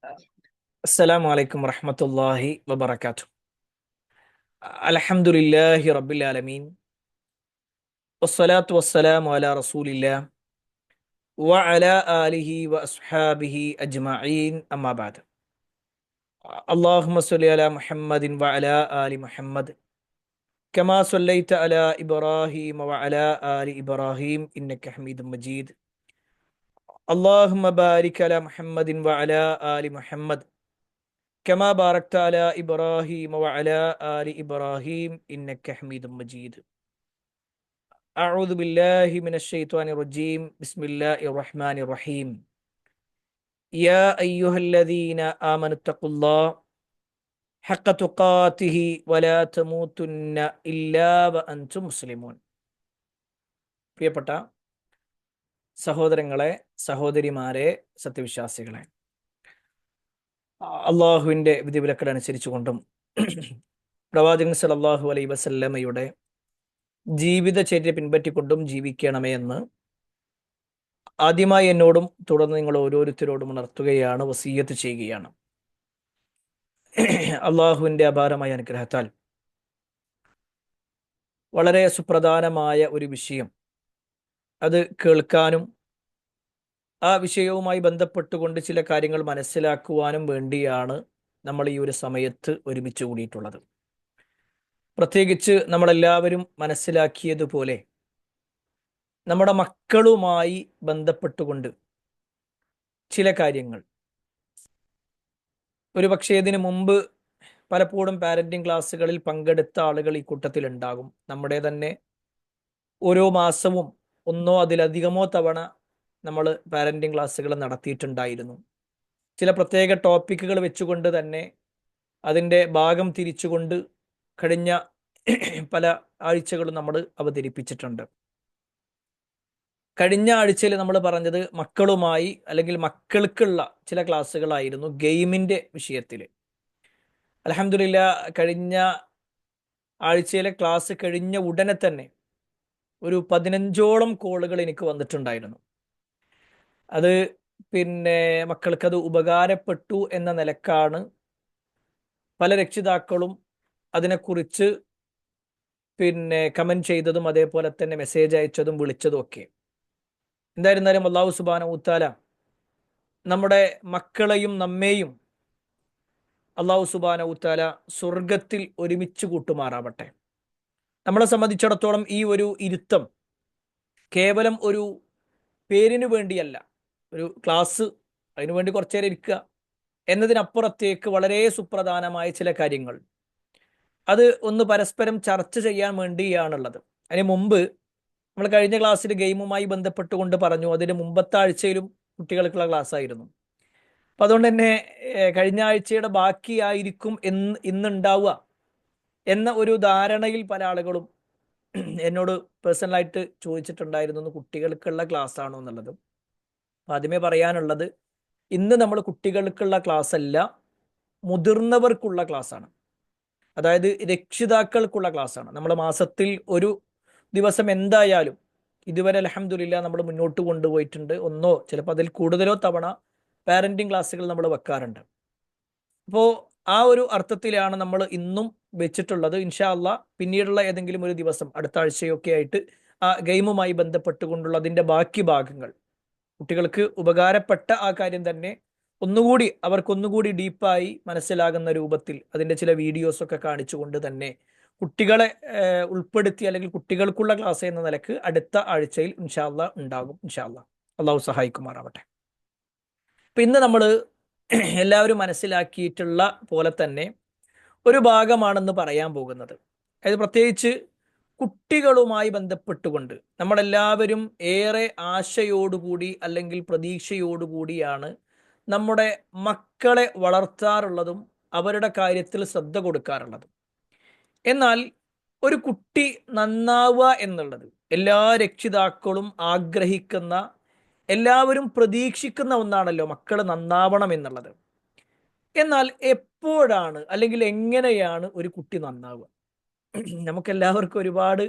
അസ്സലാമു അലൈക്കും വറഹ്മത്തുള്ളാഹി വബറകാതുഹു. അൽഹംദുലില്ലാഹി റബ്ബിൽ ആലമീൻ വസ്സലാത്തു വസ്സലാമു അലാ റസൂലില്ലാഹ് വഅലാ ആലിഹി വഅസ്ഹാബിഹി അജ്മഈൻ അമ്മാ ബഅദ്. അല്ലാഹുമ്മ സ്വല്ലി അലാ മുഹമ്മദിൻ വഅലാ ആലി മുഹമ്മദ് കമാ സ്വല്ലൈത അലാ ഇബ്രാഹീം വഅലാ ആലി ഇബ്രാഹീം ഇന്നക ഹമീദും മജീദ്. അല്ലാഹുമ്മ ബാരിക് അലാ മുഹമ്മദിൻ വഅലാ ആലി മുഹമ്മദ് കമാ ബാറക്ത അലാ ഇബ്രാഹീം വഅലാ ആലി ഇബ്രാഹീം ഇന്നക ഹമീദും മജീദ്. أعوذ بالله من الشيطان الرجيم بسم الله الرحمن الرحيم يا أيها الذين آمنوا اتقوا الله حق تقاته ولا تموتن إلا وأنتم مسلمون. പ്രിയപ്പെട്ട സഹോദരങ്ങളെ, സഹോദരിമാരെ, സത്യവിശ്വാസികളെ, അള്ളാഹുവിൻ്റെ വിധിവിലക്കുകൾ അനുസരിച്ചുകൊണ്ടും പ്രവാചകൻ സല്ലല്ലാഹു അലൈഹി വസല്ലമയുടെ ജീവിതചര്യ പിൻപറ്റിക്കൊണ്ടും ജീവിക്കണമേ എന്ന് ആദ്യമായി എന്നോടും തുടർന്ന് നിങ്ങൾ ഓരോരുത്തരോടും ഉണർത്തുകയാണ്, വസീയത്ത് ചെയ്യുകയാണ്. അള്ളാഹുവിൻ്റെ അപാരമായ അനുഗ്രഹത്താൽ വളരെ സുപ്രധാനമായ ഒരു വിഷയം അത് കേൾക്കാനും ആ വിഷയവുമായി ബന്ധപ്പെട്ടുകൊണ്ട് ചില കാര്യങ്ങൾ മനസ്സിലാക്കുവാനും വേണ്ടിയാണ് നമ്മൾ ഈ ഒരു സമയത്ത് ഒരുമിച്ച് കൂടിയിട്ടുള്ളത്. പ്രത്യേകിച്ച് നമ്മളെല്ലാവരും മനസ്സിലാക്കിയതുപോലെ നമ്മുടെ മക്കളുമായി ബന്ധപ്പെട്ടുകൊണ്ട് ചില കാര്യങ്ങൾ, ഒരു പക്ഷേ ഇതിനു മുമ്പ് പലപ്പോഴും പാരന്റിങ് ക്ലാസ്സുകളിൽ പങ്കെടുത്ത ആളുകൾ ഈ കൂട്ടത്തിൽ ഉണ്ടാകും. നമ്മുടെ തന്നെ ഓരോ മാസവും ഒന്നോ അതിലധികമോ തവണ നമ്മൾ പാരന്റിങ് ക്ലാസ്സുകൾ നടത്തിയിട്ടുണ്ടായിരുന്നു. ചില പ്രത്യേക ടോപ്പിക്കുകൾ വെച്ചുകൊണ്ട് തന്നെ അതിൻ്റെ ഭാഗം തിരിച്ചുകൊണ്ട് കഴിഞ്ഞ പല ആഴ്ചകളും നമ്മൾ അവതരിപ്പിച്ചിട്ടുണ്ട്. കഴിഞ്ഞ ആഴ്ചയിൽ നമ്മൾ പറഞ്ഞത് മക്കളുമായി അല്ലെങ്കിൽ മക്കൾക്കുള്ള ചില ക്ലാസ്സുകളായിരുന്നു ഗെയിമിൻ്റെ വിഷയത്തിൽ. അൽഹംദുലില്ലാ, കഴിഞ്ഞ ആഴ്ചയിലെ ക്ലാസ് കഴിഞ്ഞ ഉടനെ തന്നെ ഒരു 15ഓളം കോളുകൾ എനിക്ക് വന്നിട്ടുണ്ടായിരുന്നു. അത് മക്കൾക്കത് ഉപകാരപ്പെട്ടു എന്ന നിലക്കാണ് പല രക്ഷിതാക്കളും അതിനെക്കുറിച്ച് കമൻറ്റ് ചെയ്തതും അതേപോലെ തന്നെ മെസ്സേജ് അയച്ചതും വിളിച്ചതും ഒക്കെ. എന്തായിരുന്നാലും അല്ലാഹു സുബ്ഹാനഹു വതആല നമ്മുടെ മക്കളെയും നമ്മെയും അല്ലാഹു സുബ്ഹാനഹു വതആല സ്വർഗത്തിൽ ഒരുമിച്ച് കൂട്ടുമാറാവട്ടെ. നമ്മളെ സംബന്ധിച്ചിടത്തോളം ഈ ഒരു ഇരുത്തം കേവലം ഒരു പേരിന് വേണ്ടിയല്ല, ഒരു ക്ലാസ് അതിനുവേണ്ടി കുറച്ചു നേരം ഇരിക്കുക എന്നതിനപ്പുറത്തേക്ക് വളരെ സുപ്രധാനമായ ചില കാര്യങ്ങൾ അത് ഒന്ന് പരസ്പരം ചർച്ച ചെയ്യാൻ വേണ്ടിയാണുള്ളത്. അതിന് മുമ്പ് നമ്മൾ കഴിഞ്ഞ ക്ലാസ്സിൽ ഗെയിമുമായി ബന്ധപ്പെട്ടുകൊണ്ട് പറഞ്ഞു, അതിന് മുമ്പത്തെ ആഴ്ചയിലും കുട്ടികൾക്കുള്ള ക്ലാസ് ആയിരുന്നു. അപ്പം അതുകൊണ്ട് തന്നെ കഴിഞ്ഞ ആഴ്ചയുടെ ബാക്കിയായിരിക്കും ഇന്നുണ്ടാവുക എന്ന ഒരു ധാരണയിൽ പല ആളുകളും എന്നോട് പേഴ്സണലായിട്ട് ചോദിച്ചിട്ടുണ്ടായിരുന്നു, കുട്ടികൾക്കുള്ള ക്ലാസ് ആണോ എന്നുള്ളത്. അപ്പം ആദ്യമേ പറയാനുള്ളത്, ഇന്ന് നമ്മൾ കുട്ടികൾക്കുള്ള ക്ലാസ് അല്ല, മുതിർന്നവർക്കുള്ള ക്ലാസ്സാണ്. അതായത് രക്ഷിതാക്കൾക്കുള്ള ക്ലാസ്സാണ്. നമ്മൾ മാസത്തിൽ ഒരു ദിവസം എന്തായാലും ഇതുവരെ അൽഹംദുലില്ലാ നമ്മൾ മുന്നോട്ട് കൊണ്ടുപോയിട്ടുണ്ട്. ഒന്നോ ചിലപ്പോൾ അതിൽ കൂടുതലോ തവണ പാരന്റിങ് ക്ലാസ്സുകൾ നമ്മൾ വെക്കാറുണ്ട്. അപ്പോൾ ആ ഒരു അർത്ഥത്തിലാണ് നമ്മൾ ഇന്നും വെച്ചിട്ടുള്ളത്. ഇൻഷാ അള്ളാ പിന്നീടുള്ള ഏതെങ്കിലും ഒരു ദിവസം അടുത്ത ആഴ്ചയൊക്കെ ആയിട്ട് ആ ഗെയിമുമായി ബന്ധപ്പെട്ടുകൊണ്ടുള്ള അതിൻ്റെ ബാക്കി ഭാഗങ്ങൾ കുട്ടികൾക്ക് ഉപകാരപ്പെട്ട ആ കാര്യം തന്നെ ഒന്നുകൂടി അവർക്കൊന്നുകൂടി ഡീപ്പായി മനസ്സിലാകുന്ന രൂപത്തിൽ അതിൻ്റെ ചില വീഡിയോസൊക്കെ കാണിച്ചുകൊണ്ട് തന്നെ കുട്ടികളെ ഉൾപ്പെടുത്തി അല്ലെങ്കിൽ കുട്ടികൾക്കുള്ള ക്ലാസ് എന്ന നിലക്ക് അടുത്ത ആഴ്ചയിൽ ഇൻഷാ അള്ളാ ഉണ്ടാകും. ഇൻഷാ അള്ളാ അള്ളാഹു സഹായിക്കുമാറാവട്ടെ. അപ്പം ഇന്ന് നമ്മൾ എല്ലാവരും മനസ്സിലാക്കിയിട്ടുള്ള പോലെ തന്നെ ഒരു ഭാഗമാണെന്ന് പറയാൻ പോകുന്നത്. അതായത് പ്രത്യേകിച്ച് കുട്ടികളുമായി ബന്ധപ്പെട്ടുകൊണ്ട് നമ്മളെല്ലാവരും ഏറെ ആശയോടുകൂടി അല്ലെങ്കിൽ പ്രതീക്ഷയോടുകൂടിയാണ് നമ്മുടെ മക്കളെ വളർത്താറുള്ളതും അവരുടെ കാര്യത്തിൽ ശ്രദ്ധ കൊടുക്കാറുള്ളതും. എന്നാൽ ഒരു കുട്ടി നന്നാവുക എന്നുള്ളത് എല്ലാ രക്ഷിതാക്കളും ആഗ്രഹിക്കുന്ന, എല്ലാവരും പ്രതീക്ഷിക്കുന്ന ഒന്നാണല്ലോ, മക്കൾ നന്നാവണം എന്നുള്ളത്. എന്നാൽ എപ്പോഴാണ് അല്ലെങ്കിൽ എങ്ങനെയാണ് ഒരു കുട്ടി നന്നാവുക? നമുക്കെല്ലാവർക്കും ഒരുപാട്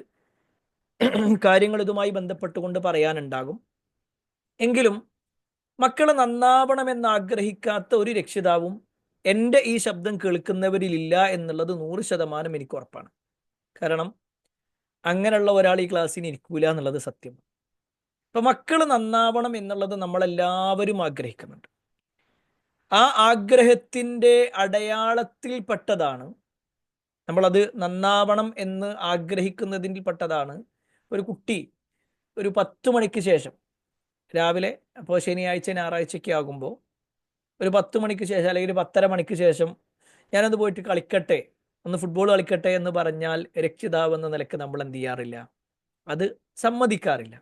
കാര്യങ്ങൾ ഇതുമായി ബന്ധപ്പെട്ടുകൊണ്ട് പറയാനുണ്ടാകും. എങ്കിലും മക്കൾ നന്നാവണമെന്ന് ആഗ്രഹിക്കാത്ത ഒരു രക്ഷിതാവും എൻ്റെ ഈ ശബ്ദം കേൾക്കുന്നവരിലില്ല എന്നുള്ളത് 100% എനിക്ക് ഉറപ്പാണ്. കാരണം അങ്ങനെയുള്ള ഒരാൾ ഈ ക്ലാസ്സിന് ഇരിക്കൂല എന്നുള്ളത് സത്യം. അപ്പൊ മക്കൾ നന്നാവണം എന്നുള്ളത് നമ്മളെല്ലാവരും ആഗ്രഹിക്കുന്നുണ്ട്. ആ ആഗ്രഹത്തിൻ്റെ അടയാളത്തിൽപ്പെട്ടതാണ്, നമ്മളത് നന്നാവണം എന്ന് ആഗ്രഹിക്കുന്നതിൽ പെട്ടതാണ്, ഒരു കുട്ടി ഒരു 10 മണിക്ക് ശേഷം രാവിലെ, അപ്പോൾ ശനിയാഴ്ച ഞായറാഴ്ചയൊക്കെ ആകുമ്പോൾ ഒരു 10 മണിക്ക് ശേഷം അല്ലെങ്കിൽ ഒരു 10:30 മണിക്ക് ശേഷം ഞാനത് പോയിട്ട് കളിക്കട്ടെ, ഒന്ന് ഫുട്ബോൾ കളിക്കട്ടെ എന്ന് പറഞ്ഞാൽ രക്ഷിതാവ് എന്ന നിലക്ക് നമ്മൾ എന്ത് ചെയ്യാറില്ല? അത് സമ്മതിക്കാറില്ല.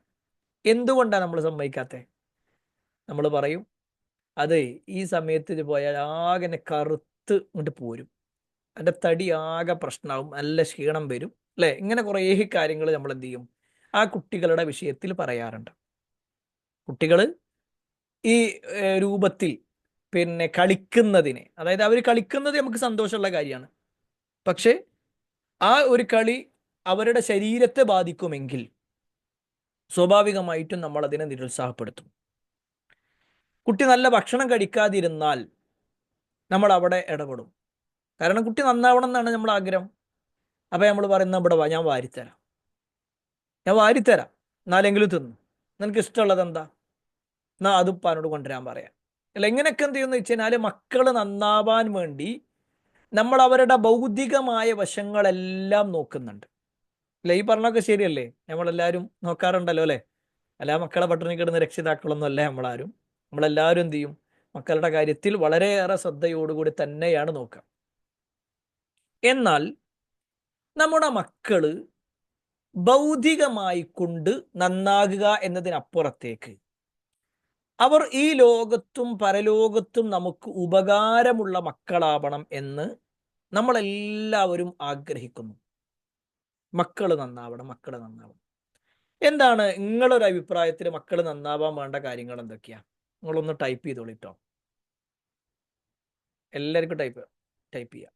എന്തുകൊണ്ടാണ് നമ്മൾ സമ്മതിക്കാത്തത്? നമ്മൾ പറയും, അതെ, ഈ സമയത്ത് ഇത് പോയാൽ ആകെ എന്നെ കറുത്ത് ഇങ്ങോട്ട് പോരും, എൻ്റെ തടി ആകെ പ്രശ്നമാവും, നല്ല ക്ഷീണം വരും, അല്ലേ? ഇങ്ങനെ കുറേ കാര്യങ്ങൾ നമ്മൾ എന്ത് ചെയ്യും? ആ കുട്ടികളുടെ വിഷയത്തിൽ പറയാറുണ്ട്. കുട്ടികൾ ഈ രൂപത്തിൽ പിന്നെ കളിക്കുന്നതിന്, അതായത് അവർ കളിക്കുന്നത് നമുക്ക് സന്തോഷമുള്ള കാര്യമാണ്. പക്ഷേ ആ ഒരു കളി അവരുടെ ശരീരത്തെ ബാധിക്കുമെങ്കിൽ സ്വാഭാവികമായിട്ടും നമ്മൾ അതിനെ നിരുത്സാഹപ്പെടുത്തും. കുട്ടി നല്ല ഭക്ഷണം കഴിക്കാതിരുന്നാൽ നമ്മൾ അവിടെ ഇടപെടും. കാരണം കുട്ടി നന്നാവണം എന്നാണ് നമ്മൾ ആഗ്രഹം. അപ്പം നമ്മൾ പറയുന്ന, ഇവിടെ വാ, ഞാൻ വാരിത്തരാം, ഞാൻ വാരിത്തരാം, എന്നാലെങ്കിലും തിന്നു, നിനക്ക് ഇഷ്ടമുള്ളത് എന്താ, എന്നാ അത് ഉപ്പാനോട് കൊണ്ടുവരാൻ പറയാം. അല്ല, ഇങ്ങനെയൊക്കെ എന്ത് ചെയ്യുമെന്ന് വെച്ച് കഴിഞ്ഞാൽ മക്കൾ നന്നാവാൻ വേണ്ടി നമ്മൾ അവരുടെ ഭൗതികമായ വശങ്ങളെല്ലാം നോക്കുന്നുണ്ട്. അല്ലെ? ഈ പറഞ്ഞൊക്കെ ശരിയല്ലേ? നമ്മളെല്ലാവരും നോക്കാറുണ്ടല്ലോ, അല്ലേ? അല്ല, മക്കളെ പട്ടിണി കിടന്ന രക്ഷിതാക്കളൊന്നും അല്ല നമ്മളാരും. നമ്മളെല്ലാവരും എന്ത് ചെയ്യും? മക്കളുടെ കാര്യത്തിൽ വളരെയേറെ ശ്രദ്ധയോടുകൂടി തന്നെയാണ് നോക്കുക. എന്നാൽ നമ്മുടെ മക്കള് ഭൗതികമായി കൊണ്ട് നന്നാകുക എന്നതിനപ്പുറത്തേക്ക് അവർ ഈ ലോകത്തും പരലോകത്തും നമുക്ക് ഉപകാരമുള്ള മക്കളാവണം എന്ന് നമ്മളെല്ലാവരും ആഗ്രഹിക്കുന്നു. മക്കൾ നന്നാവണം, മക്കൾ നന്നാവണം. എന്താണ് നിങ്ങളൊരു അഭിപ്രായത്തിൽ മക്കൾ നന്നാവാൻ വേണ്ട കാര്യങ്ങൾ എന്തൊക്കെയാ? നിങ്ങളൊന്ന് ടൈപ്പ് ചെയ്തോളിട്ടോ. എല്ലാവർക്കും ടൈപ്പ് ചെയ്യാം.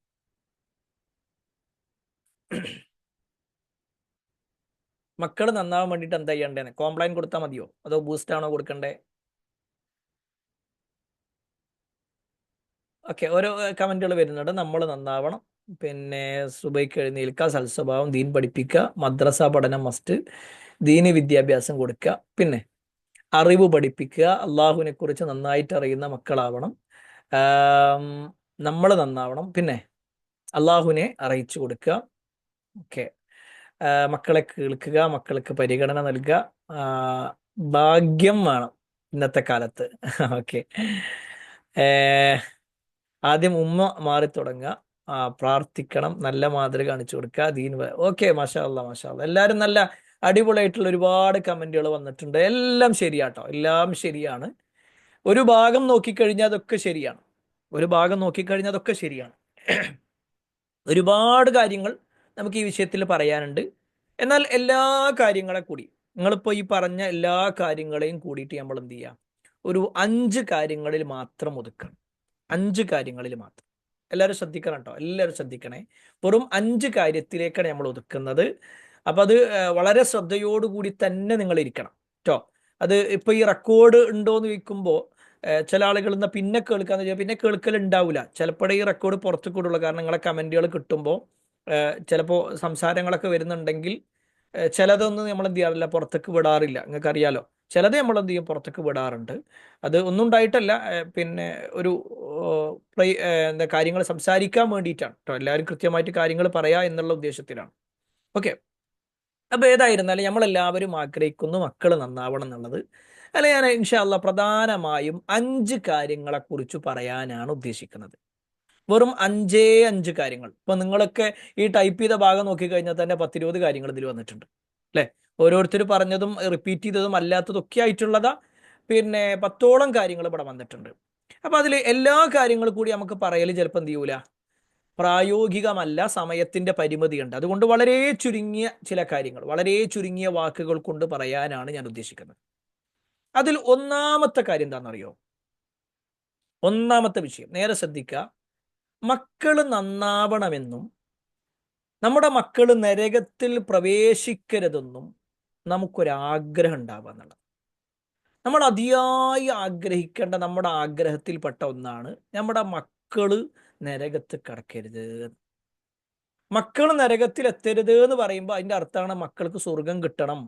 മക്കൾ നന്നാവാൻ വേണ്ടിയിട്ട് എന്താ ചെയ്യണ്ടേന്ന്? കോംപ്ലൈൻ കൊടുത്താൽ മതിയോ, അതോ ബൂസ്റ്റ് ആണോ കൊടുക്കണ്ടേ? ഓക്കെ, ഓരോ കമന്റുകൾ വരുന്നുണ്ട്. നമ്മൾ നന്നാവണം, പിന്നെ സുബൈക്ക് എഴുന്നേൽക്കുക, സൽസ്വഭാവം, ദീൻ പഠിപ്പിക്കുക, മദ്രസ പഠനം മസ്റ്റ്, ദീനി വിദ്യാഭ്യാസം കൊടുക്കുക, പിന്നെ അറിവ് പഠിപ്പിക്കുക, അള്ളാഹുവിനെ കുറിച്ച് നന്നായിട്ട് അറിയുന്ന മക്കളാവണം, നമ്മൾ നന്നാവണം, പിന്നെ അള്ളാഹുവിനെ അറിയിച്ചു കൊടുക്കുക. ഓക്കെ, മക്കളെ കേൾക്കുക, മക്കൾക്ക് പരിഗണന നൽകുക, ഭാഗ്യം വേണം ഇന്നത്തെ കാലത്ത്. ഓക്കെ, ആദ്യം ഉമ്മ മാറി തുടങ്ങുക, പ്രാർത്ഥിക്കണം, നല്ല മാതൃക കാണിച്ചു കൊടുക്കുക, ദീൻ. ഓക്കെ, മാഷാ അല്ലാ, മാഷാ അല്ലാ. എല്ലാവരും നല്ല അടിപൊളിയായിട്ടുള്ള ഒരുപാട് കമന്റുകൾ വന്നിട്ടുണ്ട്. എല്ലാം ശരിയാട്ടോ, എല്ലാം ശരിയാണ്. ഒരു ഭാഗം നോക്കിക്കഴിഞ്ഞാൽ അതൊക്കെ ശരിയാണ്. ഒരു ഭാഗം നോക്കിക്കഴിഞ്ഞാൽ അതൊക്കെ ശരിയാണ്. ഒരുപാട് കാര്യങ്ങൾ നമുക്ക് ഈ വിഷയത്തിൽ പറയാനുണ്ട്. എന്നാൽ എല്ലാ കാര്യങ്ങളെ കൂടി, നിങ്ങളിപ്പോൾ ഈ പറഞ്ഞ എല്ലാ കാര്യങ്ങളെയും കൂടിയിട്ട് നമ്മൾ എന്ത് ചെയ്യാം? ഒരു 5 കാര്യങ്ങളിൽ മാത്രം ഒതുക്കണം. 5 കാര്യങ്ങളിൽ മാത്രം. എല്ലാവരും ശ്രദ്ധിക്കണം കേട്ടോ, എല്ലാവരും ശ്രദ്ധിക്കണേ. വെറും 5 കാര്യത്തിലേക്കാണ് നമ്മൾ ഒതുക്കുന്നത്. അപ്പം അത് വളരെ ശ്രദ്ധയോടുകൂടി തന്നെ നിങ്ങൾ ഇരിക്കണം കേട്ടോ. അത് ഇപ്പോൾ ഈ റെക്കോർഡ് ഉണ്ടോ എന്ന് ചോദിക്കുമ്പോൾ ചില ആളുകൾ എന്നാൽ പിന്നെ കേൾക്കാന്ന് വെച്ചാൽ പിന്നെ കേൾക്കൽ ഉണ്ടാവില്ല. ചിലപ്പോഴേ ഈ റെക്കോർഡ് പുറത്തു കൂടുള്ളൂ. കാരണം നിങ്ങളെ കമൻറ്റുകൾ കിട്ടുമ്പോൾ ചിലപ്പോൾ സംസാരങ്ങളൊക്കെ വരുന്നുണ്ടെങ്കിൽ ചിലതൊന്നും നമ്മൾ എന്ത് ചെയ്യാറില്ല, പുറത്തേക്ക് വിടാറില്ല. നിങ്ങൾക്കറിയാലോ, ചിലത് നമ്മൾ എന്ത് ചെയ്യും, പുറത്തേക്ക് വിടാറുണ്ട്. അത് ഒന്നും ഉണ്ടായിട്ടല്ല, പിന്നെ ഒരു എന്താ കാര്യങ്ങൾ സംസാരിക്കാൻ വേണ്ടിയിട്ടാണ് കേട്ടോ. എല്ലാവരും കൃത്യമായിട്ട് കാര്യങ്ങൾ പറയാ എന്നുള്ള ഉദ്ദേശത്തിലാണ്. ഓക്കെ, അപ്പോൾ ഏതായിരുന്നാലും നമ്മളെല്ലാവരും ആഗ്രഹിക്കുന്നു മക്കൾ നന്നാവണം എന്നുള്ളത്. അല്ല, ഞാൻ ഇൻഷാ അല്ലാ പ്രധാനമായും 5 കാര്യങ്ങളെക്കുറിച്ച് പറയാനാണ് ഉദ്ദേശിക്കുന്നത്. വെറും 5 കാര്യങ്ങൾ. ഇപ്പൊ നിങ്ങളൊക്കെ ഈ ടൈപ്പ് ചെയ്ത ഭാഗം നോക്കിക്കഴിഞ്ഞാൽ തന്നെ 10-20 കാര്യങ്ങൾ ഇതിൽ വന്നിട്ടുണ്ട്, അല്ലേ? ഓരോരുത്തർ പറഞ്ഞതും റിപ്പീറ്റ് ചെയ്തതും അല്ലാത്തതൊക്കെ ആയിട്ടുള്ളതാ, പിന്നെ 10ഓളം കാര്യങ്ങൾ ഇവിടെ വന്നിട്ടുണ്ട്. അപ്പൊ അതിൽ എല്ലാ കാര്യങ്ങളും കൂടി നമുക്ക് പറയൽ ചിലപ്പോൾ എന്ത് ചെയ്യൂല, പ്രായോഗികമല്ല, സമയത്തിന്റെ പരിമിതിയുണ്ട്. അതുകൊണ്ട് വളരെ ചുരുങ്ങിയ ചില കാര്യങ്ങൾ, വളരെ ചുരുങ്ങിയ വാക്കുകൾ കൊണ്ട് പറയാനാണ് ഞാൻ ഉദ്ദേശിക്കുന്നത്. അതിൽ ഒന്നാമത്തെ കാര്യം എന്താണെന്നറിയോ? ഒന്നാമത്തെ വിഷയം നേരെ ശ്രദ്ധിക്കുക. മക്കൾ നന്നാവണമെന്നും നമ്മുടെ മക്കൾ നരകത്തിൽ പ്രവേശിക്കരുതെന്നും നമുക്കൊരാഗ്രഹം ഉണ്ടാവുക എന്നുള്ളത്. നമ്മൾ അതിയായി ആഗ്രഹിക്കേണ്ട നമ്മുടെ ആഗ്രഹത്തിൽപ്പെട്ട ഒന്നാണ് നമ്മുടെ മക്കള് നരകത്ത് കടക്കരുത്. മക്കൾ നരകത്തിൽ എത്തരുത് എന്ന് പറയുമ്പോൾ അതിൻ്റെ അർത്ഥമാണ് മക്കൾക്ക് സ്വർഗം കിട്ടണം,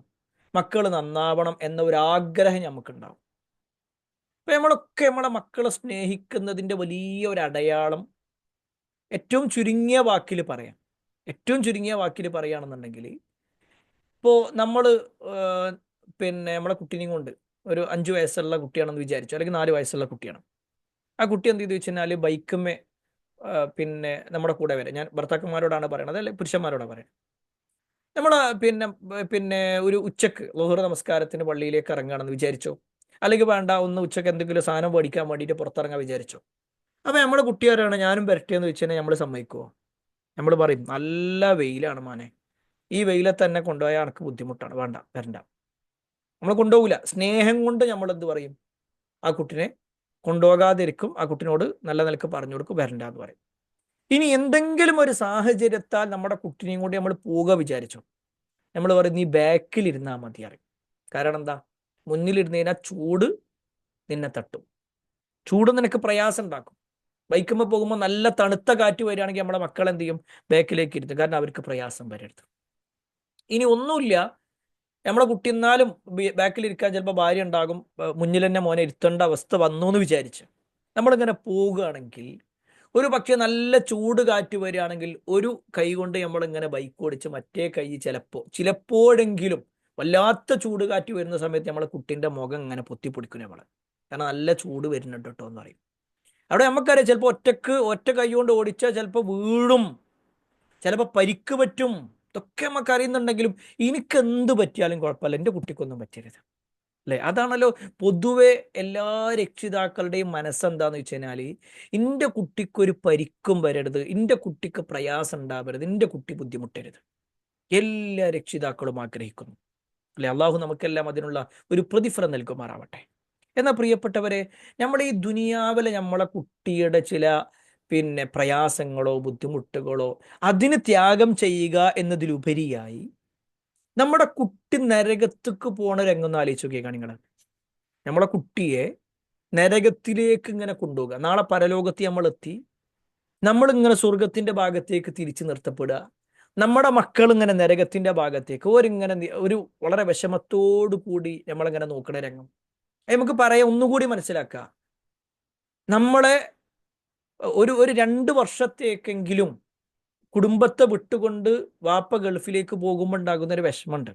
മക്കൾ നന്നാവണം എന്ന ഒരു ആഗ്രഹം നമുക്കുണ്ടാവും. അപ്പൊ നമ്മളെ മക്കളെ സ്നേഹിക്കുന്നതിൻ്റെ വലിയ ഒരു അടയാളം ഏറ്റവും ചുരുങ്ങിയ വാക്കിൽ പറയുകയാണെന്നുണ്ടെങ്കിൽ, ഇപ്പോൾ നമ്മൾ നമ്മളെ കുട്ടീനെയും കൊണ്ട് ഒരു 5 വയസ്സുള്ള കുട്ടിയാണെന്ന് വിചാരിച്ചു, അല്ലെങ്കിൽ 4 വയസ്സുള്ള കുട്ടിയാണ്. ആ കുട്ടി എന്ത് ചെയ്തു വെച്ചാൽ ബൈക്കുമേ നമ്മുടെ കൂടെ വരെ, ഞാൻ ഭർത്താക്കന്മാരോടാണ് പറയണത്, അല്ലെങ്കിൽ പുരുഷന്മാരോടാണ് പറയുന്നത്. നമ്മൾ ഒരു ഉച്ചക്ക് ളുഹർ നമസ്കാരത്തിന് പള്ളിയിലേക്ക് ഇറങ്ങുകയാണെന്ന് വിചാരിച്ചോ, അല്ലെങ്കിൽ വേണ്ട ഒന്ന് ഉച്ചക്ക് എന്തെങ്കിലും സാധനം മേടിക്കാൻ വേണ്ടിയിട്ട് പുറത്തിറങ്ങാൻ വിചാരിച്ചോ. അപ്പോൾ നമ്മുടെ കുട്ടിയാരാണ്, ഞാനും വരട്ടെയെന്ന് വെച്ച് കഴിഞ്ഞാൽ നമ്മൾ സമ്മതിക്കുമോ? നമ്മൾ പറയും നല്ല വെയിലാണ് മോനെ, ഈ വെയിലത്ത് തന്നെ കൊണ്ടുപോയാൽ എനിക്ക് ബുദ്ധിമുട്ടാണ്, വേണ്ട വരണ്ട. നമ്മൾ കൊണ്ടുപോകില്ല. സ്നേഹം കൊണ്ട് നമ്മൾ എന്ത് പറയും, ആ കുട്ടിനെ കൊണ്ടുപോകാതിരിക്കും, ആ കുട്ടിനോട് നല്ല നിലക്ക് പറഞ്ഞു കൊടുക്കും, വരണ്ട എന്ന് പറയും. ഇനി എന്തെങ്കിലും ഒരു സാഹചര്യത്താൽ നമ്മുടെ കുട്ടിനെയും കൊണ്ട് നമ്മൾ പോവുക വിചാരിച്ചു, നമ്മൾ പറയും നീ ബാക്കിലിരുന്നാൽ മതി അറിയും. കാരണം എന്താ, മുന്നിലിരുന്ന് കഴിഞ്ഞാൽ ചൂട് നിന്നെ തട്ടും, ചൂട് നിനക്ക് പ്രയാസം ഉണ്ടാക്കും. ബൈക്കുമ്പോൾ പോകുമ്പോൾ നല്ല തണുത്ത കാറ്റ് വരികയാണെങ്കിൽ നമ്മുടെ മക്കൾ എന്ത് ചെയ്യും, ബാക്കിലേക്ക് ഇരുത്തും, കാരണം അവർക്ക് പ്രയാസം വരരുത്. ഇനി ഒന്നുമില്ല, നമ്മുടെ കുട്ടി എന്നാലും ബാക്കിലിരിക്കാൻ ചിലപ്പോൾ ഭാര്യ ഉണ്ടാകും, മുന്നിൽ തന്നെ മോനെ ഇരുത്തേണ്ട അവസ്ഥ വന്നു എന്ന് വിചാരിച്ച് നമ്മളിങ്ങനെ പോവുകയാണെങ്കിൽ, ഒരു പക്ഷേ നല്ല ചൂട് കാറ്റ് വരികയാണെങ്കിൽ ഒരു കൈ കൊണ്ട് നമ്മളിങ്ങനെ ബൈക്ക് ഓടിച്ച് മറ്റേ കൈ ചിലപ്പോഴെങ്കിലും വല്ലാത്ത ചൂട് കാറ്റ് വരുന്ന സമയത്ത് നമ്മളെ കുട്ടീൻ്റെ മുഖം ഇങ്ങനെ പൊത്തിപ്പൊടിക്കും നമ്മൾ, കാരണം നല്ല ചൂട് വരുന്നുണ്ട് കേട്ടോ എന്ന് പറയും. അവിടെ നമുക്കറിയാം ചിലപ്പോൾ ഒറ്റ കൈ കൊണ്ട് ഓടിച്ചാൽ ചിലപ്പോൾ വീഴും, ചിലപ്പോൾ പരിക്ക് പറ്റും, ഇതൊക്കെ നമുക്ക് അറിയുന്നുണ്ടെങ്കിലും എനിക്കെന്ത് പറ്റിയാലും കുഴപ്പമില്ല, എൻ്റെ കുട്ടിക്കൊന്നും പറ്റരുത്, അല്ലേ? അതാണല്ലോ പൊതുവെ എല്ലാ രക്ഷിതാക്കളുടെയും മനസ്സെന്താന്ന് വെച്ച് കഴിഞ്ഞാൽ, എൻ്റെ കുട്ടിക്കൊരു പരിക്കും വരരുത്, എൻ്റെ കുട്ടിക്ക് പ്രയാസം ഉണ്ടാവരുത്, എൻ്റെ കുട്ടി ബുദ്ധിമുട്ടരുത്, എല്ലാ രക്ഷിതാക്കളും ആഗ്രഹിക്കുന്നു, അല്ലെ? അള്ളാഹു നമുക്കെല്ലാം അതിനുള്ള ഒരു പ്രതിഫലം നൽകുമാറാവട്ടെ. എന്നാൽ പ്രിയപ്പെട്ടവരെ, നമ്മുടെ ഈ ദുനിയാവിലെ നമ്മളെ കുട്ടിയുടെ ചില പ്രയാസങ്ങളോ ബുദ്ധിമുട്ടുകളോ അതിന് ത്യാഗം ചെയ്യുക എന്നതിലുപരിയായി നമ്മുടെ കുട്ടി നരകത്തേക്ക് പോണ രംഗം ആലോചിച്ച് നോക്കിയേക്കാ നിങ്ങൾ. നമ്മളെ കുട്ടിയെ നരകത്തിലേക്ക് ഇങ്ങനെ കൊണ്ടുപോകുക, നാളെ പരലോകത്ത് നമ്മളിങ്ങനെ സ്വർഗത്തിന്റെ ഭാഗത്തേക്ക് തിരിച്ചു നിർത്തപ്പെടുക, നമ്മുടെ മക്കൾ ഇങ്ങനെ നരകത്തിന്റെ ഭാഗത്തേക്ക് ഒരു വളരെ വിഷമത്തോടു കൂടി നമ്മളിങ്ങനെ നോക്കണ രംഗം നമുക്ക് പറയാം. ഒന്നുകൂടി മനസ്സിലാക്കുക, നമ്മളെ ഒരു 2 വർഷത്തേക്കെങ്കിലും കുടുംബത്തെ വിട്ടുകൊണ്ട് വാപ്പ ഗൾഫിലേക്ക് പോകുമ്പോൾ ഉണ്ടാകുന്ന ഒരു വിഷമമുണ്ട്,